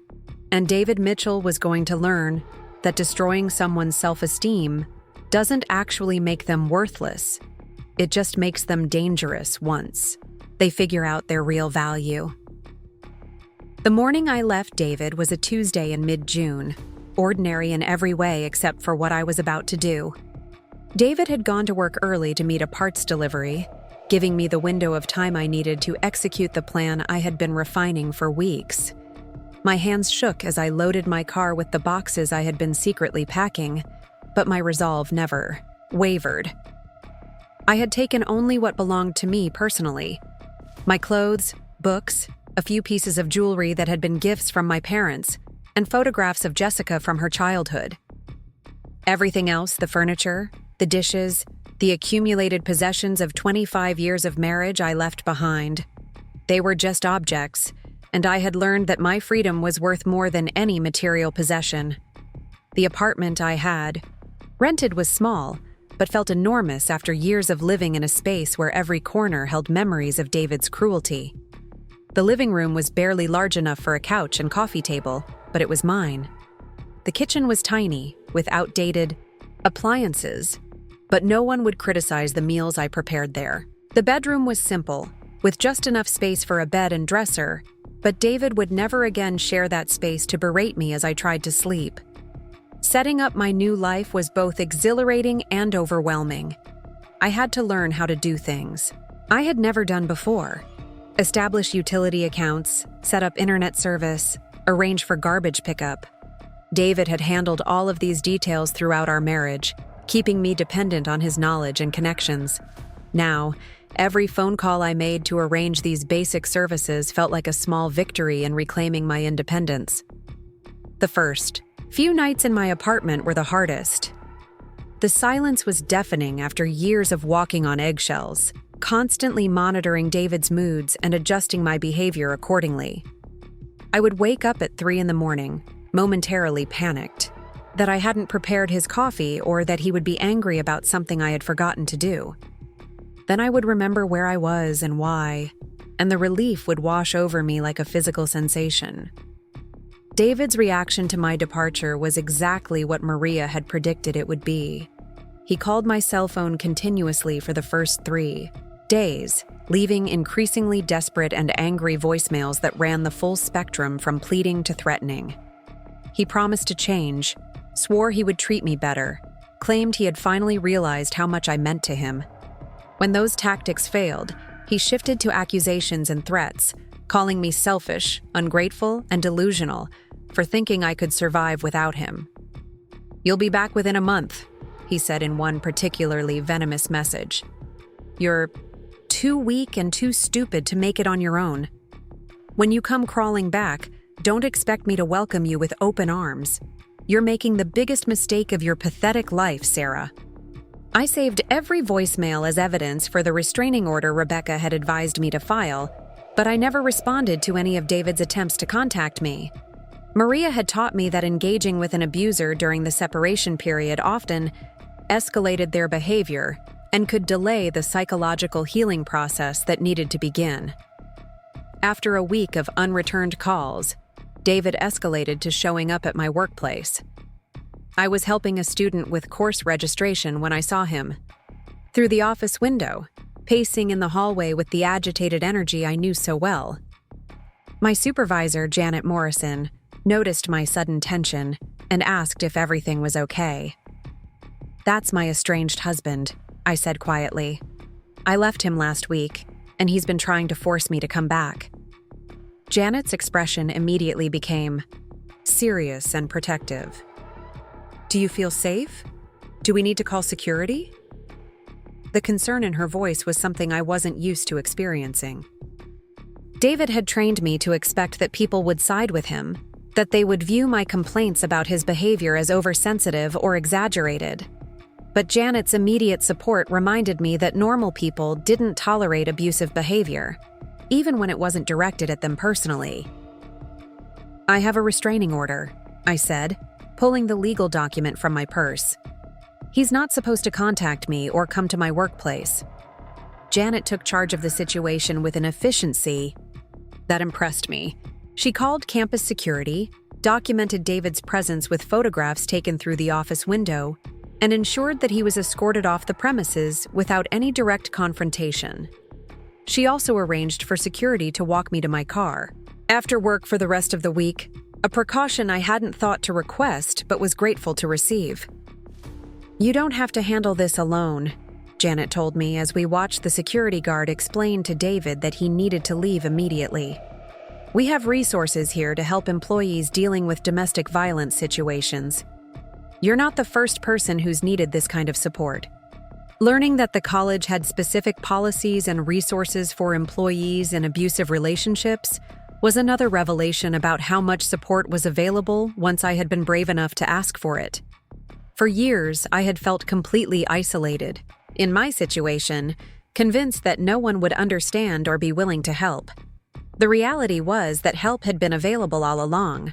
And David Mitchell was going to learn that destroying someone's self-esteem doesn't actually make them worthless. It just makes them dangerous once they figure out their real value. The morning I left David was a Tuesday in mid-June, ordinary in every way except for what I was about to do. David had gone to work early to meet a parts delivery, giving me the window of time I needed to execute the plan I had been refining for weeks. My hands shook as I loaded my car with the boxes I had been secretly packing, but my resolve never wavered. I had taken only what belonged to me personally: my clothes, books, a few pieces of jewelry that had been gifts from my parents, and photographs of Jessica from her childhood. Everything else, the furniture, the dishes, the accumulated possessions of 25 years of marriage, I left behind. They were just objects, and I had learned that my freedom was worth more than any material possession. The apartment I had rented was small, but felt enormous after years of living in a space where every corner held memories of David's cruelty. The living room was barely large enough for a couch and coffee table, but it was mine. The kitchen was tiny, with outdated appliances, but no one would criticize the meals I prepared there. The bedroom was simple, with just enough space for a bed and dresser, but David would never again share that space to berate me as I tried to sleep. Setting up my new life was both exhilarating and overwhelming. I had to learn how to do things I had never done before. Establish utility accounts, set up internet service, arrange for garbage pickup. David had handled all of these details throughout our marriage, keeping me dependent on his knowledge and connections. Now, every phone call I made to arrange these basic services felt like a small victory in reclaiming my independence. The first few nights in my apartment were the hardest. The silence was deafening after years of walking on eggshells, constantly monitoring David's moods and adjusting my behavior accordingly. I would wake up at 3 a.m, momentarily panicked that I hadn't prepared his coffee or that he would be angry about something I had forgotten to do. Then I would remember where I was and why, and the relief would wash over me like a physical sensation. David's reaction to my departure was exactly what Maria had predicted it would be. He called my cell phone continuously for the first 3 days, leaving increasingly desperate and angry voicemails that ran the full spectrum from pleading to threatening. He promised to change, swore he would treat me better, claimed he had finally realized how much I meant to him. When those tactics failed, he shifted to accusations and threats, calling me selfish, ungrateful, and delusional for thinking I could survive without him. "You'll be back within a month," he said in one particularly venomous message. "You're too weak and too stupid to make it on your own. When you come crawling back, don't expect me to welcome you with open arms. You're making the biggest mistake of your pathetic life, Sarah." I saved every voicemail as evidence for the restraining order Rebecca had advised me to file, but I never responded to any of David's attempts to contact me. Maria had taught me that engaging with an abuser during the separation period often escalated their behavior and could delay the psychological healing process that needed to begin. After a week of unreturned calls, David escalated to showing up at my workplace. I was helping a student with course registration when I saw him. Through the office window, pacing in the hallway with the agitated energy I knew so well. My supervisor, Janet Morrison, noticed my sudden tension and asked if everything was okay. "That's my estranged husband," I said quietly. "I left him last week, and he's been trying to force me to come back." Janet's expression immediately became serious and protective. "Do you feel safe? Do we need to call security?" The concern in her voice was something I wasn't used to experiencing. David had trained me to expect that people would side with him, that they would view my complaints about his behavior as oversensitive or exaggerated. But Janet's immediate support reminded me that normal people didn't tolerate abusive behavior, even when it wasn't directed at them personally. "I have a restraining order," I said, pulling the legal document from my purse. "He's not supposed to contact me or come to my workplace." Janet took charge of the situation with an efficiency that impressed me. She called campus security, documented David's presence with photographs taken through the office window, and ensured that he was escorted off the premises without any direct confrontation. She also arranged for security to walk me to my car. After work for the rest of the week, a precaution I hadn't thought to request but was grateful to receive. "You don't have to handle this alone," Janet told me as we watched the security guard explain to David that he needed to leave immediately. "We have resources here to help employees dealing with domestic violence situations. You're not the first person who's needed this kind of support." Learning that the college had specific policies and resources for employees in abusive relationships was another revelation about how much support was available once I had been brave enough to ask for it. For years, I had felt completely isolated, in my situation, convinced that no one would understand or be willing to help. The reality was that help had been available all along.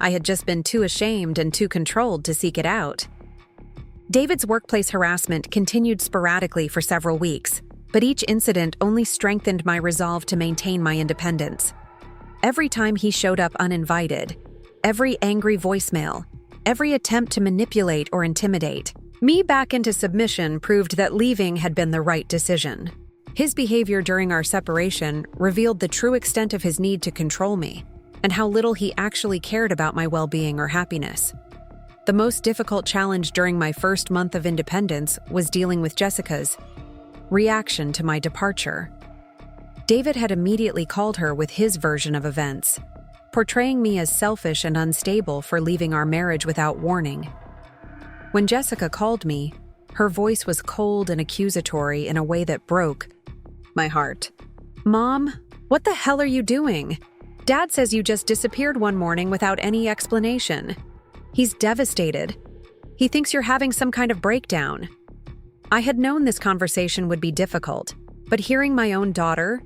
I had just been too ashamed and too controlled to seek it out. David's workplace harassment continued sporadically for several weeks, but each incident only strengthened my resolve to maintain my independence. Every time he showed up uninvited, every angry voicemail, every attempt to manipulate or intimidate me back into submission proved that leaving had been the right decision. His behavior during our separation revealed the true extent of his need to control me, and how little he actually cared about my well-being or happiness. The most difficult challenge during my first month of independence was dealing with Jessica's reaction to my departure. David had immediately called her with his version of events, portraying me as selfish and unstable for leaving our marriage without warning. When Jessica called me, her voice was cold and accusatory in a way that broke my heart. "Mom, what the hell are you doing? Dad says you just disappeared one morning without any explanation. He's devastated. He thinks you're having some kind of breakdown." I had known this conversation would be difficult, but hearing my own daughter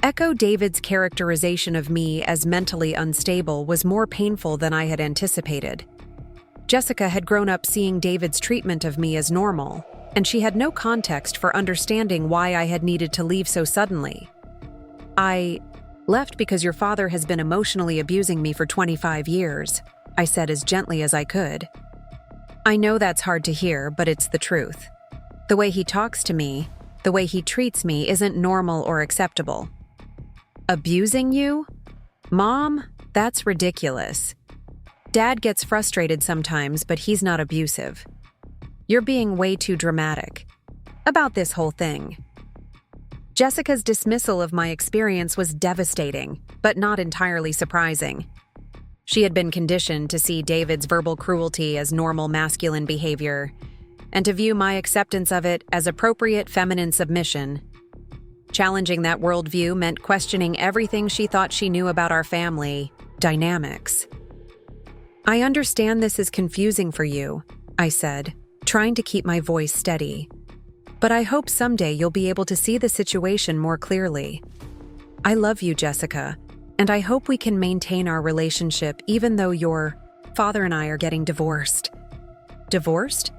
echo David's characterization of me as mentally unstable was more painful than I had anticipated. Jessica had grown up seeing David's treatment of me as normal, and she had no context for understanding why I had needed to leave so suddenly. "I left because your father has been emotionally abusing me for 25 years, I said as gently as I could. "I know that's hard to hear, but it's the truth. The way he talks to me, the way he treats me isn't normal or acceptable." "Abusing you? Mom, that's ridiculous." Dad gets frustrated sometimes, but he's not abusive. You're being way too dramatic about this whole thing. Jessica's dismissal of my experience was devastating, but not entirely surprising. She had been conditioned to see David's verbal cruelty as normal masculine behavior, and to view my acceptance of it as appropriate feminine submission. Challenging that worldview meant questioning everything she thought she knew about our family dynamics. I understand this is confusing for you, I said, trying to keep my voice steady. But I hope someday you'll be able to see the situation more clearly. I love you, Jessica, and I hope we can maintain our relationship even though your father and I are getting divorced. Divorced?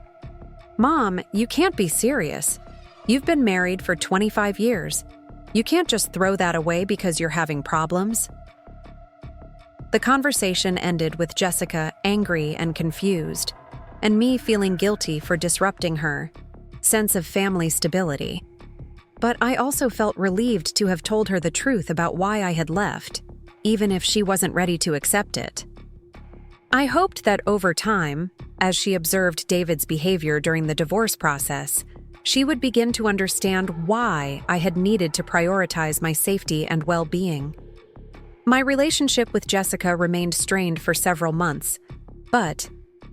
Mom, you can't be serious. You've been married for 25 years. You can't just throw that away because you're having problems. The conversation ended with Jessica angry and confused, and me feeling guilty for disrupting her sense of family stability. But I also felt relieved to have told her the truth about why I had left, even if she wasn't ready to accept it. I hoped that over time, as she observed David's behavior during the divorce process, she would begin to understand why I had needed to prioritize my safety and well-being. My relationship with Jessica remained strained for several months, but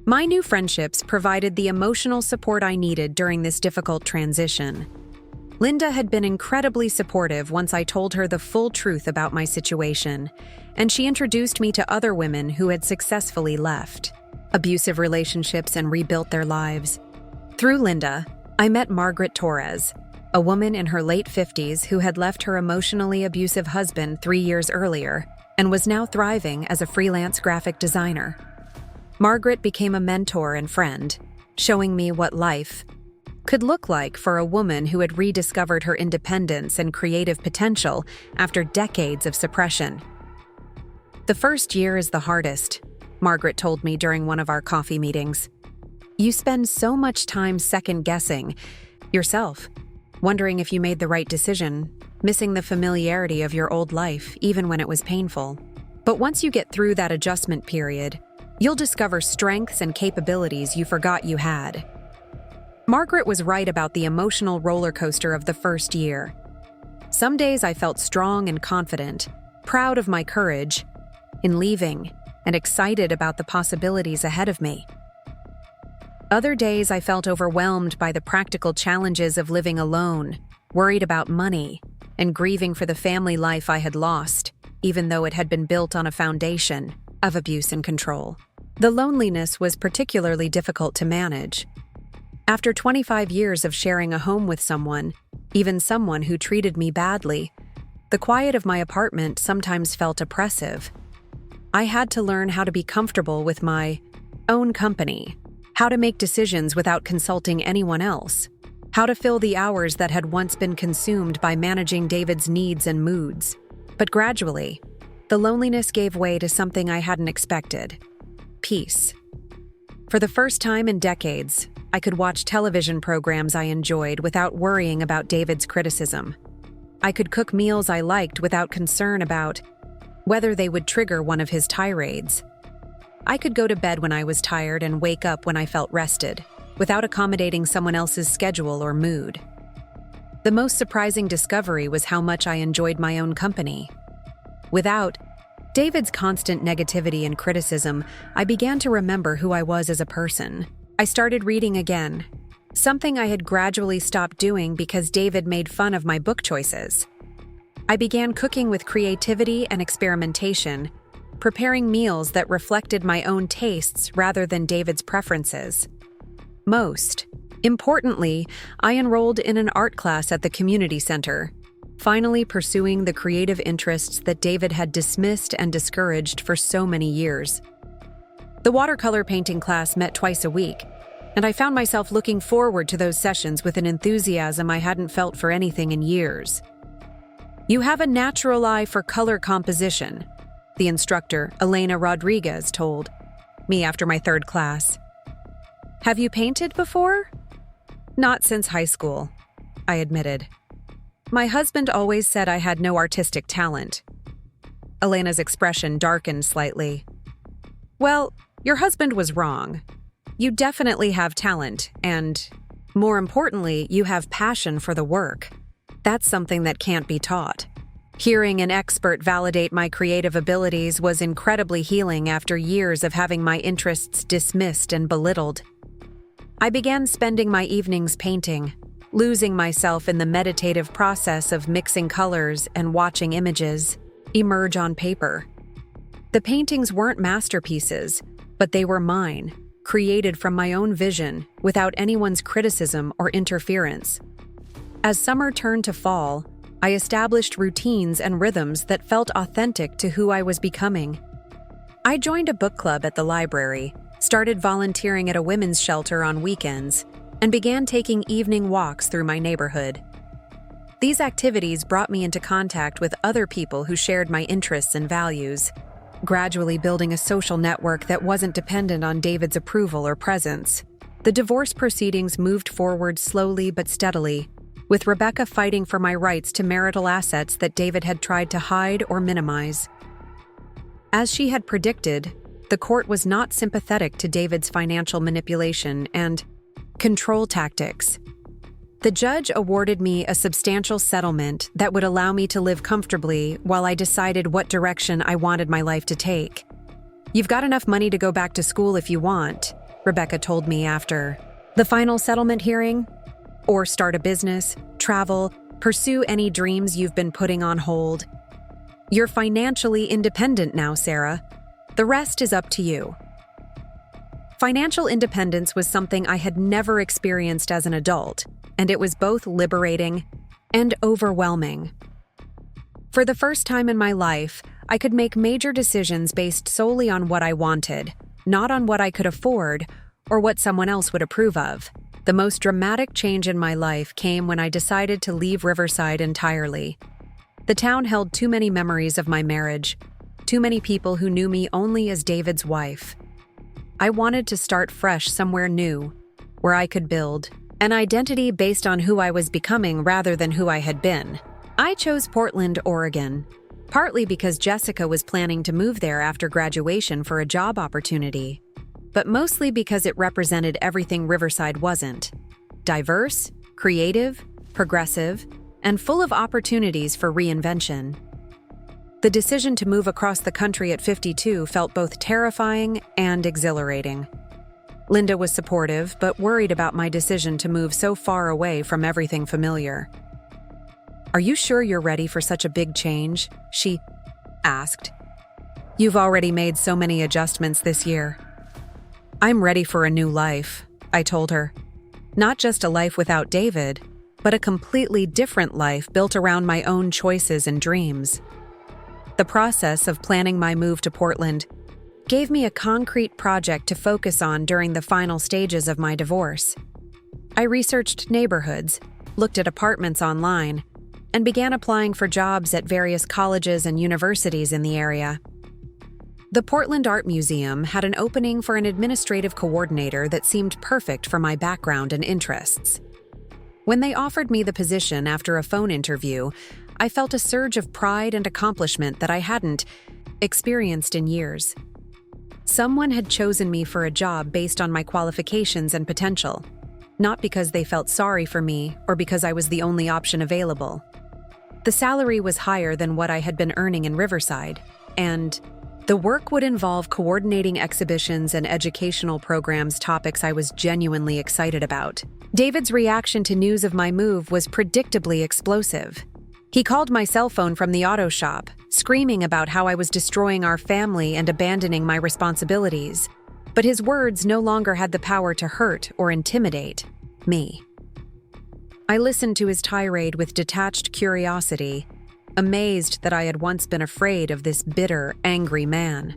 my new friendships provided the emotional support I needed during this difficult transition. Linda had been incredibly supportive once I told her the full truth about my situation, and she introduced me to other women who had successfully left abusive relationships and rebuilt their lives. Through Linda, I met Margaret Torres, a woman in her late 50s who had left her emotionally abusive husband 3 years earlier and was now thriving as a freelance graphic designer. Margaret became a mentor and friend, showing me what life could look like for a woman who had rediscovered her independence and creative potential after decades of suppression. The first year is the hardest, Margaret told me during one of our coffee meetings. You spend so much time second-guessing yourself, wondering if you made the right decision, missing the familiarity of your old life even when it was painful. But once you get through that adjustment period, you'll discover strengths and capabilities you forgot you had. Margaret was right about the emotional roller coaster of the first year. Some days I felt strong and confident, proud of my courage in leaving, and excited about the possibilities ahead of me. Other days I felt overwhelmed by the practical challenges of living alone, worried about money, and grieving for the family life I had lost, even though it had been built on a foundation of abuse and control. The loneliness was particularly difficult to manage. After 25 years of sharing a home with someone, even someone who treated me badly, the quiet of my apartment sometimes felt oppressive. I had to learn how to be comfortable with my own company, how to make decisions without consulting anyone else, how to fill the hours that had once been consumed by managing David's needs and moods. But gradually, the loneliness gave way to something I hadn't expected: peace. For the first time in decades, I could watch television programs I enjoyed without worrying about David's criticism. I could cook meals I liked without concern about whether they would trigger one of his tirades. I could go to bed when I was tired and wake up when I felt rested, without accommodating someone else's schedule or mood. The most surprising discovery was how much I enjoyed my own company. Without David's constant negativity and criticism, I began to remember who I was as a person. I started reading again, something I had gradually stopped doing because David made fun of my book choices. I began cooking with creativity and experimentation, preparing meals that reflected my own tastes rather than David's preferences. Most importantly, I enrolled in an art class at the community center, finally pursuing the creative interests that David had dismissed and discouraged for so many years. The watercolor painting class met twice a week, and I found myself looking forward to those sessions with an enthusiasm I hadn't felt for anything in years. You have a natural eye for color composition, the instructor, Elena Rodriguez, told me after my third class. Have you painted before? Not since high school, I admitted. My husband always said I had no artistic talent. Elena's expression darkened slightly. Well, Your husband was wrong. You definitely have talent, and, more importantly, you have passion for the work. That's something that can't be taught. Hearing an expert validate my creative abilities was incredibly healing after years of having my interests dismissed and belittled. I began spending my evenings painting, losing myself in the meditative process of mixing colors and watching images emerge on paper. The paintings weren't masterpieces, but they were mine, created from my own vision without anyone's criticism or interference. As summer turned to fall, I established routines and rhythms that felt authentic to who I was becoming. I joined a book club at the library, started volunteering at a women's shelter on weekends, and began taking evening walks through my neighborhood. These activities brought me into contact with other people who shared my interests and values, gradually building a social network that wasn't dependent on David's approval or presence. The divorce proceedings moved forward slowly but steadily, with Rebecca fighting for my rights to marital assets that David had tried to hide or minimize. As she had predicted, the court was not sympathetic to David's financial manipulation and control tactics. The judge awarded me a substantial settlement that would allow me to live comfortably while I decided what direction I wanted my life to take. "You've got enough money to go back to school if you want," Rebecca told me after the final settlement hearing. "Or start a business, travel, pursue any dreams you've been putting on hold. You're financially independent now, Sarah. The rest is up to you." Financial independence was something I had never experienced as an adult, and it was both liberating and overwhelming. For the first time in my life, I could make major decisions based solely on what I wanted, not on what I could afford or what someone else would approve of. The most dramatic change in my life came when I decided to leave Riverside entirely. The town held too many memories of my marriage, too many people who knew me only as David's wife. I wanted to start fresh somewhere new, where I could build an identity based on who I was becoming rather than who I had been. I chose Portland, Oregon, partly because Jessica was planning to move there after graduation for a job opportunity, but mostly because it represented everything Riverside wasn't: diverse, creative, progressive, and full of opportunities for reinvention. The decision to move across the country at 52 felt both terrifying and exhilarating. Linda was supportive, but worried about my decision to move so far away from everything familiar. "Are you sure you're ready for such a big change?" she asked. "You've already made so many adjustments this year." "I'm ready for a new life," I told her. "Not just a life without David, but a completely different life built around my own choices and dreams." The process of planning my move to Portland gave me a concrete project to focus on during the final stages of my divorce. I researched neighborhoods, looked at apartments online, and began applying for jobs at various colleges and universities in the area. The Portland Art Museum had an opening for an administrative coordinator that seemed perfect for my background and interests. When they offered me the position after a phone interview, I felt a surge of pride and accomplishment that I hadn't experienced in years. Someone had chosen me for a job based on my qualifications and potential, not because they felt sorry for me or because I was the only option available. The salary was higher than what I had been earning in Riverside, and the work would involve coordinating exhibitions and educational programs, topics I was genuinely excited about. David's reaction to news of my move was predictably explosive. He called my cell phone from the auto shop, screaming about how I was destroying our family and abandoning my responsibilities. But his words no longer had the power to hurt or intimidate me. I listened to his tirade with detached curiosity, amazed that I had once been afraid of this bitter, angry man.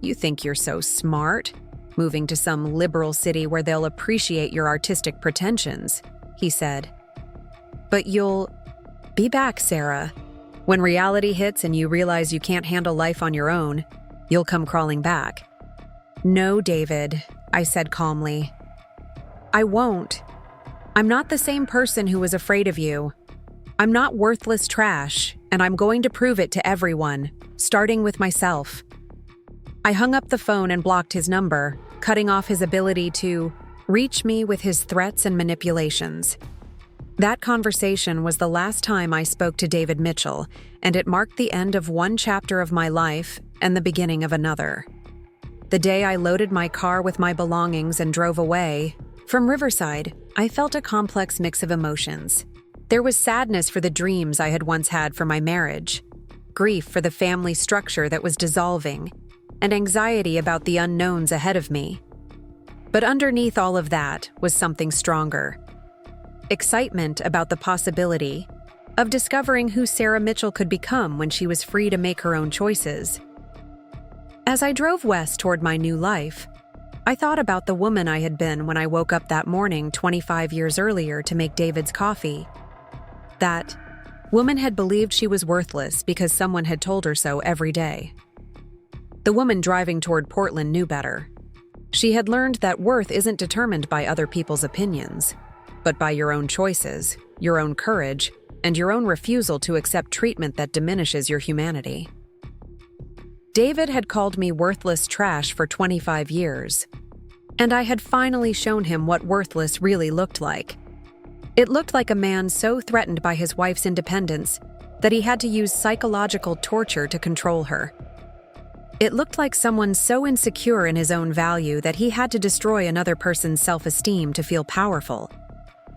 "You think you're so smart, moving to some liberal city where they'll appreciate your artistic pretensions," he said. "But you'll be back, Sarah. When reality hits and you realize you can't handle life on your own, you'll come crawling back." "No, David," I said calmly. "I won't. I'm not the same person who was afraid of you. I'm not worthless trash, and I'm going to prove it to everyone, starting with myself." I hung up the phone and blocked his number, cutting off his ability to reach me with his threats and manipulations. That conversation was the last time I spoke to David Mitchell, and it marked the end of one chapter of my life and the beginning of another. The day I loaded my car with my belongings and drove away, from Riverside, I felt a complex mix of emotions. There was sadness for the dreams I had once had for my marriage, grief for the family structure that was dissolving, and anxiety about the unknowns ahead of me. But underneath all of that was something stronger. Excitement about the possibility of discovering who Sarah Mitchell could become when she was free to make her own choices. As I drove west toward my new life, I thought about the woman I had been when I woke up that morning 25 years earlier to make David's coffee. That woman had believed she was worthless because someone had told her so every day. The woman driving toward Portland knew better. She had learned that worth isn't determined by other people's opinions, but by your own choices, your own courage, and your own refusal to accept treatment that diminishes your humanity. David had called me worthless trash for 25 years, and I had finally shown him what worthless really looked like. It looked like a man so threatened by his wife's independence that he had to use psychological torture to control her. It looked like someone so insecure in his own value that he had to destroy another person's self-esteem to feel powerful.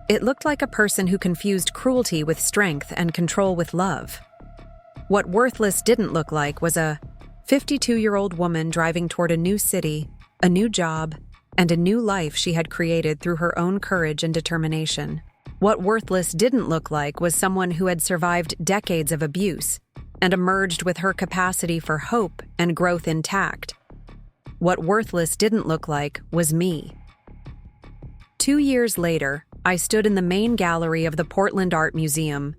It looked like a person who confused cruelty with strength and control with love. What worthless didn't look like was a 52-year-old woman driving toward a new city, a new job, and a new life she had created through her own courage and determination. What worthless didn't look like was someone who had survived decades of abuse and emerged with her capacity for hope and growth intact. What worthless didn't look like was me. 2 years later, I stood in the main gallery of the Portland Art Museum,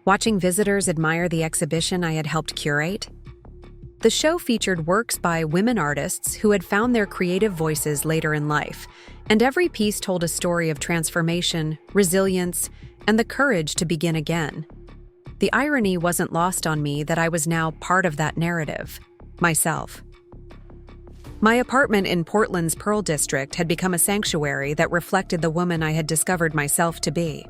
watching visitors admire the exhibition I had helped curate. The show featured works by women artists who had found their creative voices later in life, and every piece told a story of transformation, resilience, and the courage to begin again. The irony wasn't lost on me that I was now part of that narrative, myself. My apartment in Portland's Pearl District had become a sanctuary that reflected the woman I had discovered myself to be.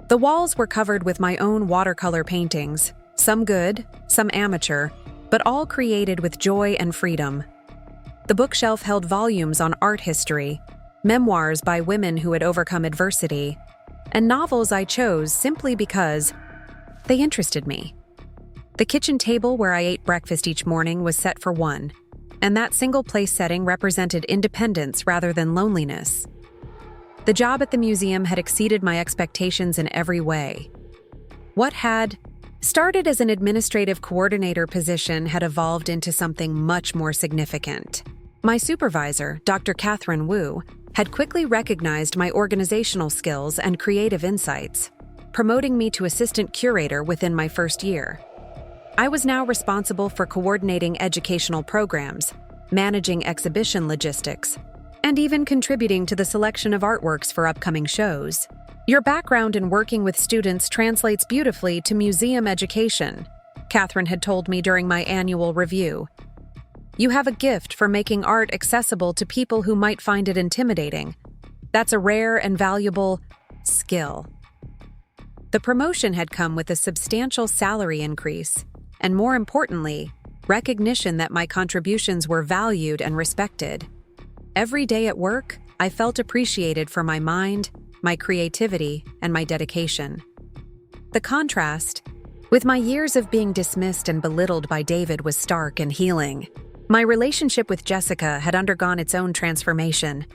The walls were covered with my own watercolor paintings, some good, some amateur, but all created with joy and freedom. The bookshelf held volumes on art history, memoirs by women who had overcome adversity, and novels I chose simply because they interested me. The kitchen table where I ate breakfast each morning was set for one, and that single-place setting represented independence rather than loneliness. The job at the museum had exceeded my expectations in every way. What had started as an administrative coordinator position had evolved into something much more significant. My supervisor, Dr. Catherine Wu, had quickly recognized my organizational skills and creative insights, promoting me to assistant curator within my first year. I was now responsible for coordinating educational programs, managing exhibition logistics, and even contributing to the selection of artworks for upcoming shows. Your background in working with students translates beautifully to museum education, Catherine had told me during my annual review. You have a gift for making art accessible to people who might find it intimidating. That's a rare and valuable skill. The promotion had come with a substantial salary increase, and more importantly, recognition that my contributions were valued and respected. Every day at work, I felt appreciated for my mind, my creativity, and my dedication. The contrast, with my years of being dismissed and belittled by David, was stark and healing. My relationship with Jessica had undergone its own transformation,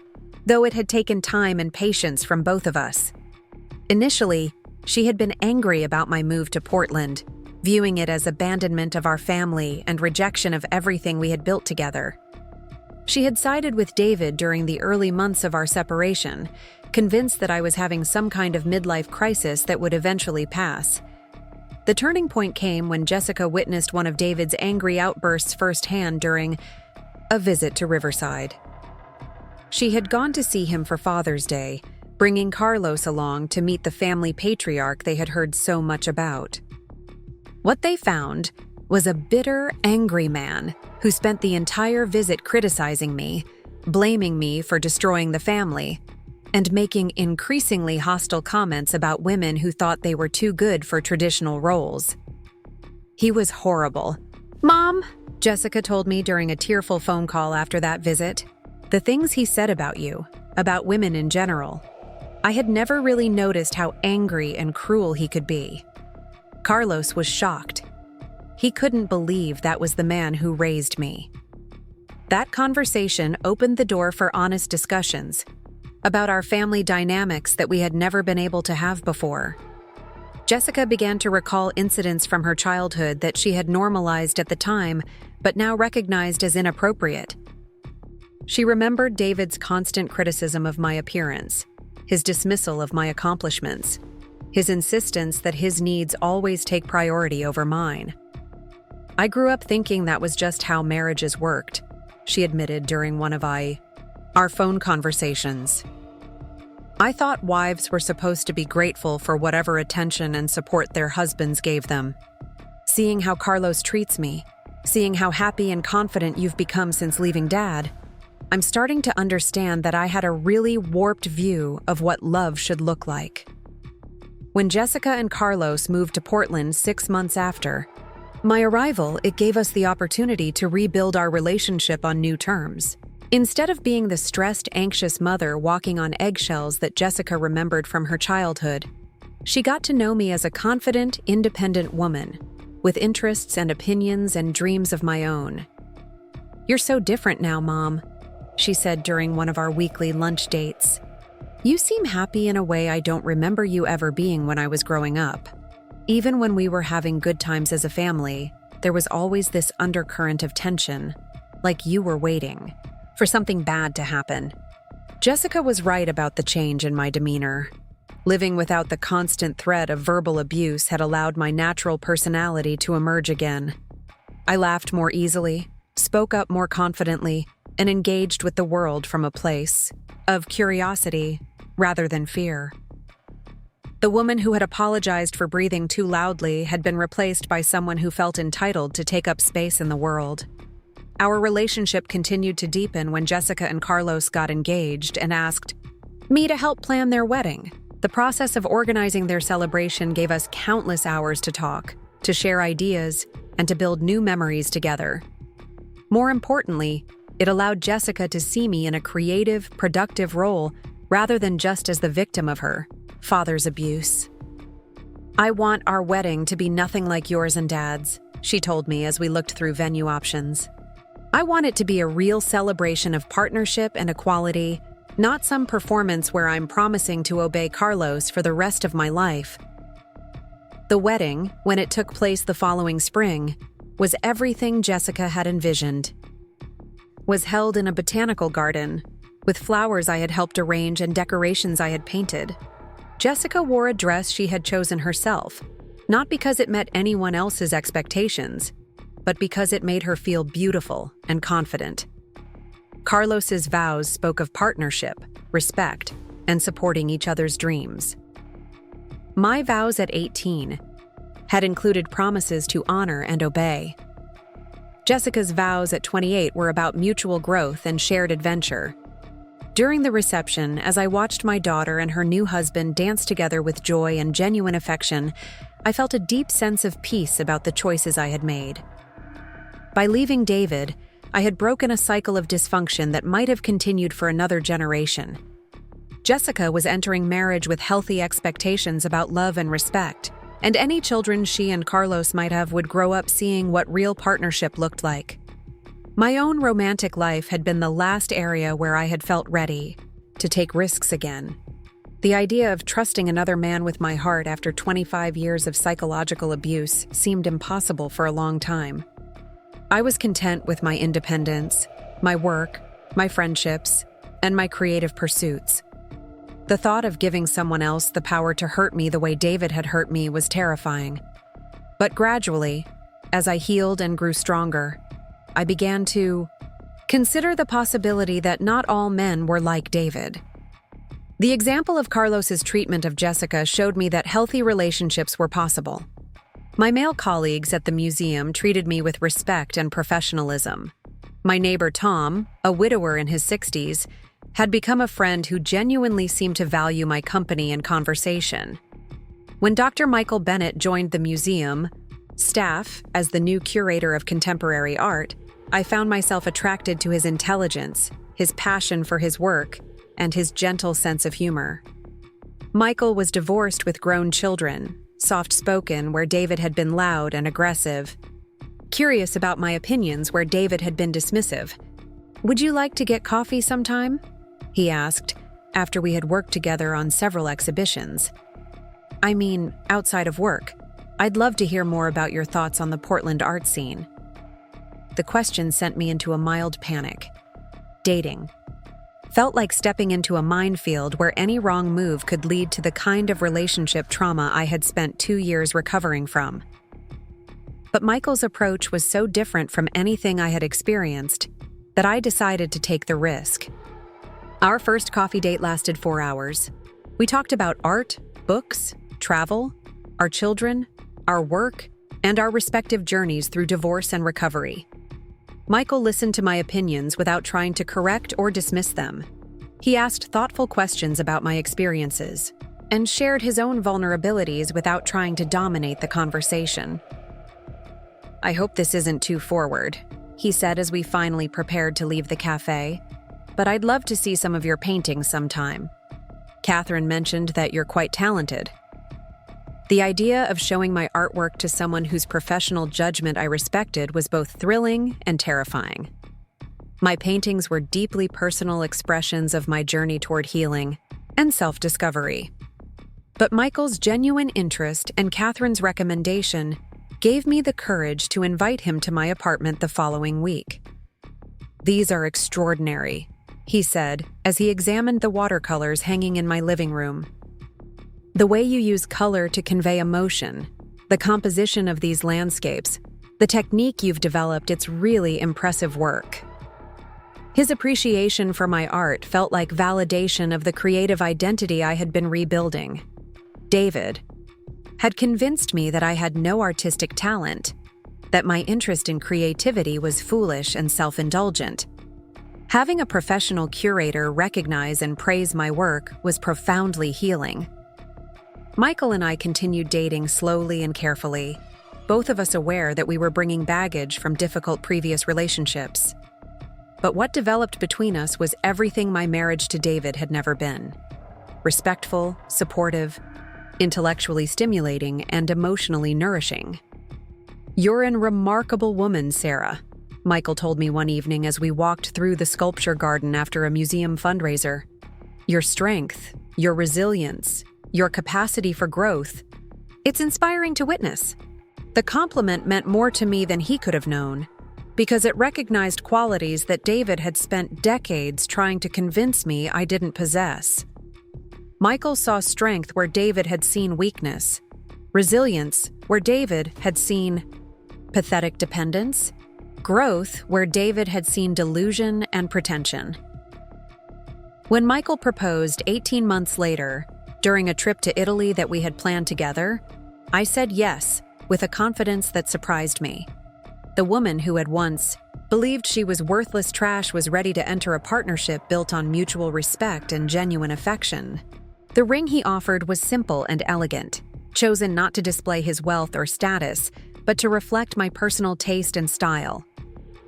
though it had taken time and patience from both of us. Initially, she had been angry about my move to Portland, viewing it as abandonment of our family and rejection of everything we had built together. She had sided with David during the early months of our separation, convinced that I was having some kind of midlife crisis that would eventually pass. The turning point came when Jessica witnessed one of David's angry outbursts firsthand during a visit to Riverside. She had gone to see him for Father's Day, bringing Carlos along to meet the family patriarch they had heard so much about. What they found was a bitter, angry man who spent the entire visit criticizing me, blaming me for destroying the family, and making increasingly hostile comments about women who thought they were too good for traditional roles. He was horrible. "Mom," Jessica told me during a tearful phone call after that visit, "the things he said about you, about women in general, I had never really noticed how angry and cruel he could be." Carlos was shocked. He couldn't believe that was the man who raised me. That conversation opened the door for honest discussions about our family dynamics that we had never been able to have before. Jessica began to recall incidents from her childhood that she had normalized at the time, but now recognized as inappropriate. She remembered David's constant criticism of my appearance, his dismissal of my accomplishments, his insistence that his needs always take priority over mine. "I grew up thinking that was just how marriages worked," she admitted during one of our phone conversations. "I thought wives were supposed to be grateful for whatever attention and support their husbands gave them. Seeing how Carlos treats me, seeing how happy and confident you've become since leaving Dad, I'm starting to understand that I had a really warped view of what love should look like." When Jessica and Carlos moved to Portland 6 months after my arrival, it gave us the opportunity to rebuild our relationship on new terms. Instead of being the stressed, anxious mother walking on eggshells that Jessica remembered from her childhood, she got to know me as a confident, independent woman, with interests and opinions and dreams of my own. "You're so different now, Mom," she said during one of our weekly lunch dates. "You seem happy in a way I don't remember you ever being when I was growing up. Even when we were having good times as a family, there was always this undercurrent of tension, like you were waiting for something bad to happen." Jessica was right about the change in my demeanor. Living without the constant threat of verbal abuse had allowed my natural personality to emerge again. I laughed more easily, spoke up more confidently, and engaged with the world from a place of curiosity rather than fear. The woman who had apologized for breathing too loudly had been replaced by someone who felt entitled to take up space in the world. Our relationship continued to deepen when Jessica and Carlos got engaged and asked me to help plan their wedding. The process of organizing their celebration gave us countless hours to talk, to share ideas, and to build new memories together. More importantly, it allowed Jessica to see me in a creative, productive role rather than just as the victim of her father's abuse. "I want our wedding to be nothing like yours and Dad's," she told me as we looked through venue options. "I want it to be a real celebration of partnership and equality, not some performance where I'm promising to obey Carlos for the rest of my life." The wedding, when it took place the following spring, was everything Jessica had envisioned. Was held in a botanical garden, with flowers I had helped arrange and decorations I had painted. Jessica wore a dress she had chosen herself, not because it met anyone else's expectations, but because it made her feel beautiful and confident. Carlos's vows spoke of partnership, respect, and supporting each other's dreams. My vows at 18 had included promises to honor and obey. Jessica's vows at 28 were about mutual growth and shared adventure. During the reception, as I watched my daughter and her new husband dance together with joy and genuine affection, I felt a deep sense of peace about the choices I had made. By leaving David, I had broken a cycle of dysfunction that might have continued for another generation. Jessica was entering marriage with healthy expectations about love and respect, and any children she and Carlos might have would grow up seeing what real partnership looked like. My own romantic life had been the last area where I had felt ready to take risks again. The idea of trusting another man with my heart after 25 years of psychological abuse seemed impossible for a long time. I was content with my independence, my work, my friendships, and my creative pursuits. The thought of giving someone else the power to hurt me the way David had hurt me was terrifying. But gradually, as I healed and grew stronger, I began to consider the possibility that not all men were like David. The example of Carlos's treatment of Jessica showed me that healthy relationships were possible. My male colleagues at the museum treated me with respect and professionalism. My neighbor Tom, a widower in his 60s, had become a friend who genuinely seemed to value my company and conversation. When Dr. Michael Bennett joined the museum staff as the new curator of contemporary art, I found myself attracted to his intelligence, his passion for his work, and his gentle sense of humor. Michael was divorced with grown children, soft-spoken where David had been loud and aggressive, curious about my opinions where David had been dismissive. "Would you like to get coffee sometime?" he asked, after we had worked together on several exhibitions. "I mean, outside of work. I'd love to hear more about your thoughts on the Portland art scene." The question sent me into a mild panic. Dating felt like stepping into a minefield where any wrong move could lead to the kind of relationship trauma I had spent 2 years recovering from. But Michael's approach was so different from anything I had experienced that I decided to take the risk. Our first coffee date lasted 4 hours. We talked about art, books, travel, our children, our work, and our respective journeys through divorce and recovery. Michael listened to my opinions without trying to correct or dismiss them. He asked thoughtful questions about my experiences and shared his own vulnerabilities without trying to dominate the conversation. "I hope this isn't too forward," he said as we finally prepared to leave the cafe, "but I'd love to see some of your paintings sometime. Catherine mentioned that you're quite talented." The idea of showing my artwork to someone whose professional judgment I respected was both thrilling and terrifying. My paintings were deeply personal expressions of my journey toward healing and self-discovery. But Michael's genuine interest and Catherine's recommendation gave me the courage to invite him to my apartment the following week. "These are extraordinary," he said as he examined the watercolors hanging in my living room. "The way you use color to convey emotion, the composition of these landscapes, the technique you've developed, it's really impressive work." His appreciation for my art felt like validation of the creative identity I had been rebuilding. David had convinced me that I had no artistic talent, that my interest in creativity was foolish and self-indulgent. Having a professional curator recognize and praise my work was profoundly healing. Michael and I continued dating slowly and carefully, both of us aware that we were bringing baggage from difficult previous relationships. But what developed between us was everything my marriage to David had never been: respectful, supportive, intellectually stimulating, and emotionally nourishing. "You're a remarkable woman, Sarah," Michael told me one evening as we walked through the sculpture garden after a museum fundraiser. "Your strength, your resilience, your capacity for growth, it's inspiring to witness." The compliment meant more to me than he could have known, because it recognized qualities that David had spent decades trying to convince me I didn't possess. Michael saw strength where David had seen weakness, resilience where David had seen pathetic dependence, growth where David had seen delusion and pretension. When Michael proposed 18 months later, during a trip to Italy that we had planned together, I said yes, with a confidence that surprised me. The woman who had once believed she was worthless trash was ready to enter a partnership built on mutual respect and genuine affection. The ring he offered was simple and elegant, chosen not to display his wealth or status, but to reflect my personal taste and style.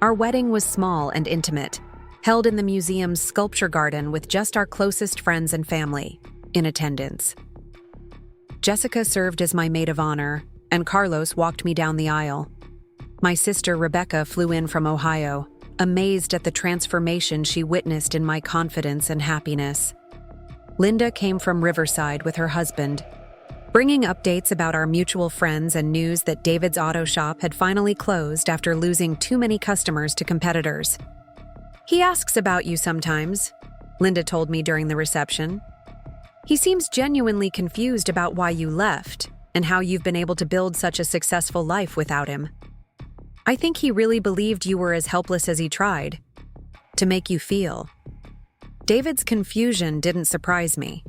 Our wedding was small and intimate, held in the museum's sculpture garden with just our closest friends and family in attendance. Jessica served as my maid of honor, and Carlos walked me down the aisle. My sister Rebecca flew in from Ohio, amazed at the transformation she witnessed in my confidence and happiness. Linda came from Riverside with her husband, bringing updates about our mutual friends and news that David's auto shop had finally closed after losing too many customers to competitors. "He asks about you sometimes," Linda told me during the reception. "He seems genuinely confused about why you left and how you've been able to build such a successful life without him. I think he really believed you were as helpless as he tried to make you feel." David's confusion didn't surprise me.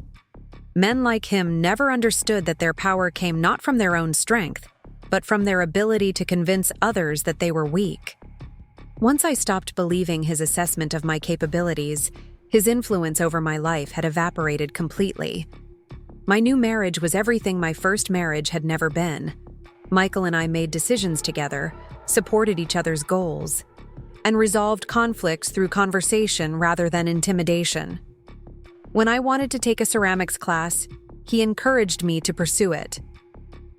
Men like him never understood that their power came not from their own strength, but from their ability to convince others that they were weak. Once I stopped believing his assessment of my capabilities, his influence over my life had evaporated completely. My new marriage was everything my first marriage had never been. Michael and I made decisions together, supported each other's goals, and resolved conflicts through conversation rather than intimidation. When I wanted to take a ceramics class, he encouraged me to pursue it.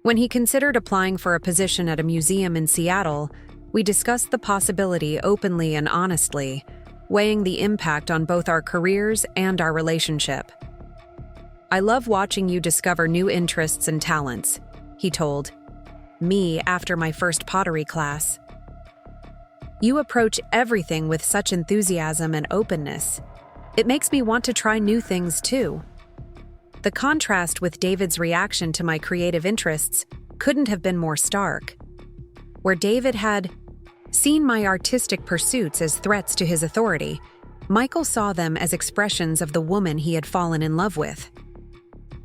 When he considered applying for a position at a museum in Seattle, we discussed the possibility openly and honestly, weighing the impact on both our careers and our relationship. "I love watching you discover new interests and talents," he told me after my first pottery class. "You approach everything with such enthusiasm and openness. It makes me want to try new things too." The contrast with David's reaction to my creative interests couldn't have been more stark. Where David had seen my artistic pursuits as threats to his authority, Michael saw them as expressions of the woman he had fallen in love with.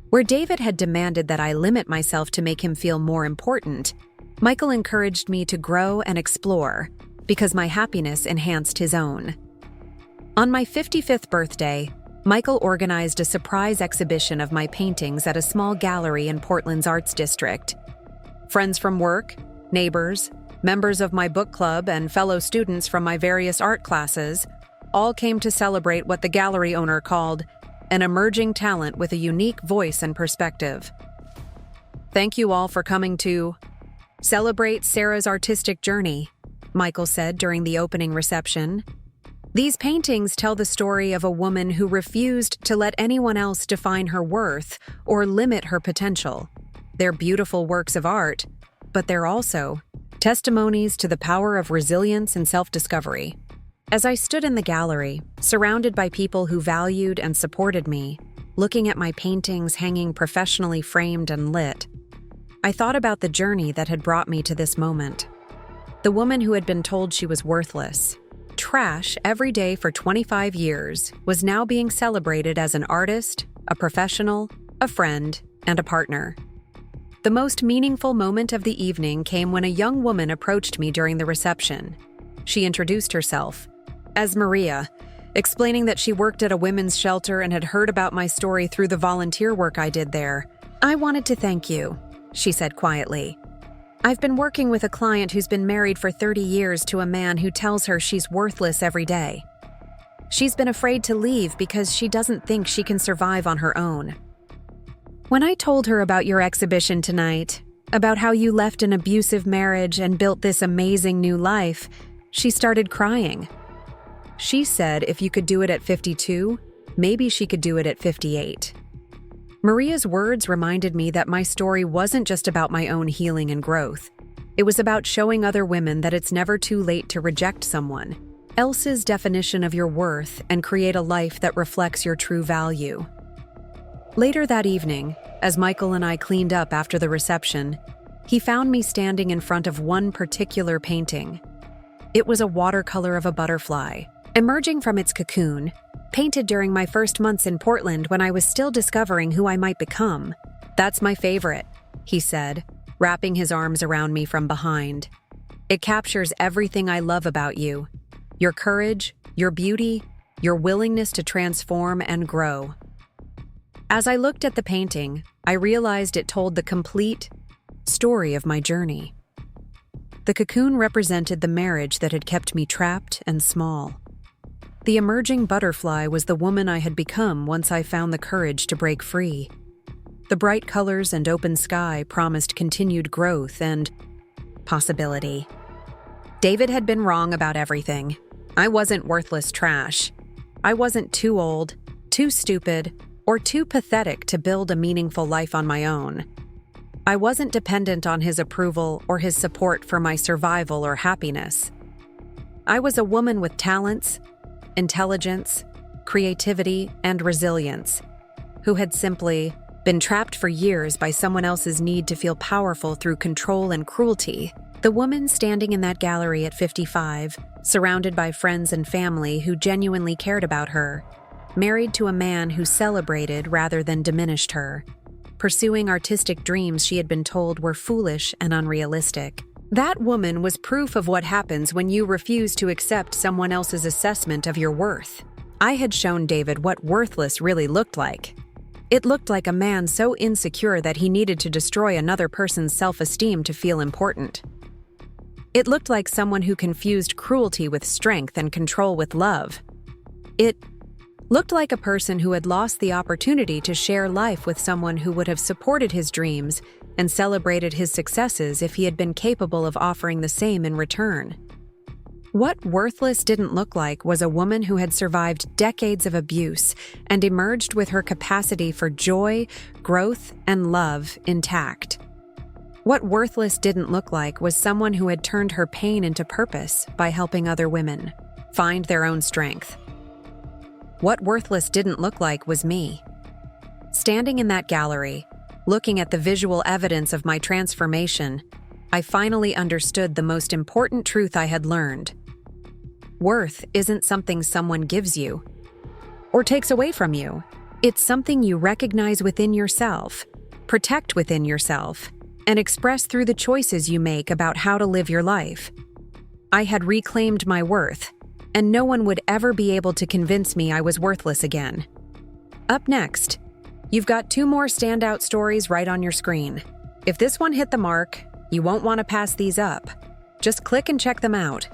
Where David had demanded that I limit myself to make him feel more important, Michael encouraged me to grow and explore, because my happiness enhanced his own. On my 55th birthday, Michael organized a surprise exhibition of my paintings at a small gallery in Portland's Arts District. Friends from work, neighbors, members of my book club, and fellow students from my various art classes all came to celebrate what the gallery owner called an emerging talent with a unique voice and perspective. "Thank you all for coming to celebrate Sarah's artistic journey," Michael said during the opening reception. "These paintings tell the story of a woman who refused to let anyone else define her worth or limit her potential. They're beautiful works of art, but they're also testimonies to the power of resilience and self-discovery." As I stood in the gallery, surrounded by people who valued and supported me, looking at my paintings hanging professionally framed and lit, I thought about the journey that had brought me to this moment. The woman who had been told she was worthless, trash every day for 25 years, was now being celebrated as an artist, a professional, a friend, and a partner. The most meaningful moment of the evening came when a young woman approached me during the reception. She introduced herself as Maria, explaining that she worked at a women's shelter and had heard about my story through the volunteer work I did there. "I wanted to thank you," she said quietly. "I've been working with a client who's been married for 30 years to a man who tells her she's worthless every day. She's been afraid to leave because she doesn't think she can survive on her own. When I told her about your exhibition tonight, about how you left an abusive marriage and built this amazing new life, she started crying. She said if you could do it at 52, maybe she could do it at 58. Maria's words reminded me that my story wasn't just about my own healing and growth. It was about showing other women that it's never too late to reject someone else's definition of your worth and create a life that reflects your true value. Later that evening, as Michael and I cleaned up after the reception, he found me standing in front of one particular painting. It was a watercolor of a butterfly, emerging from its cocoon, painted during my first months in Portland when I was still discovering who I might become. "That's my favorite," he said, wrapping his arms around me from behind. "It captures everything I love about you: your courage, your beauty, your willingness to transform and grow." As I looked at the painting, I realized it told the complete story of my journey. The cocoon represented the marriage that had kept me trapped and small. The emerging butterfly was the woman I had become once I found the courage to break free. The bright colors and open sky promised continued growth and possibility. David had been wrong about everything. I wasn't worthless trash. I wasn't too old, too stupid, or too pathetic to build a meaningful life on my own. I wasn't dependent on his approval or his support for my survival or happiness. I was a woman with talents, intelligence, creativity, and resilience, who had simply been trapped for years by someone else's need to feel powerful through control and cruelty. The woman standing in that gallery at 55, surrounded by friends and family who genuinely cared about her, married to a man who celebrated rather than diminished her. pursuing artistic dreams she had been told were foolish and unrealistic. That woman was proof of what happens when you refuse to accept someone else's assessment of your worth. I had shown David what worthless really looked like. It looked like a man so insecure that he needed to destroy another person's self-esteem to feel important. It looked like someone who confused cruelty with strength and control with love. It looked like a person who had lost the opportunity to share life with someone who would have supported his dreams and celebrated his successes if he had been capable of offering the same in return. What worthless didn't look like was a woman who had survived decades of abuse and emerged with her capacity for joy, growth, and love intact. What worthless didn't look like was someone who had turned her pain into purpose by helping other women find their own strength. What worthless didn't look like was me. Standing in that gallery, looking at the visual evidence of my transformation, I finally understood the most important truth I had learned. Worth isn't something someone gives you or takes away from you. It's something you recognize within yourself, protect within yourself, and express through the choices you make about how to live your life. I had reclaimed my worth, and no one would ever be able to convince me I was worthless again. Up next, you've got 2 more standout stories right on your screen. If this one hit the mark, you won't want to pass these up. Just click and check them out.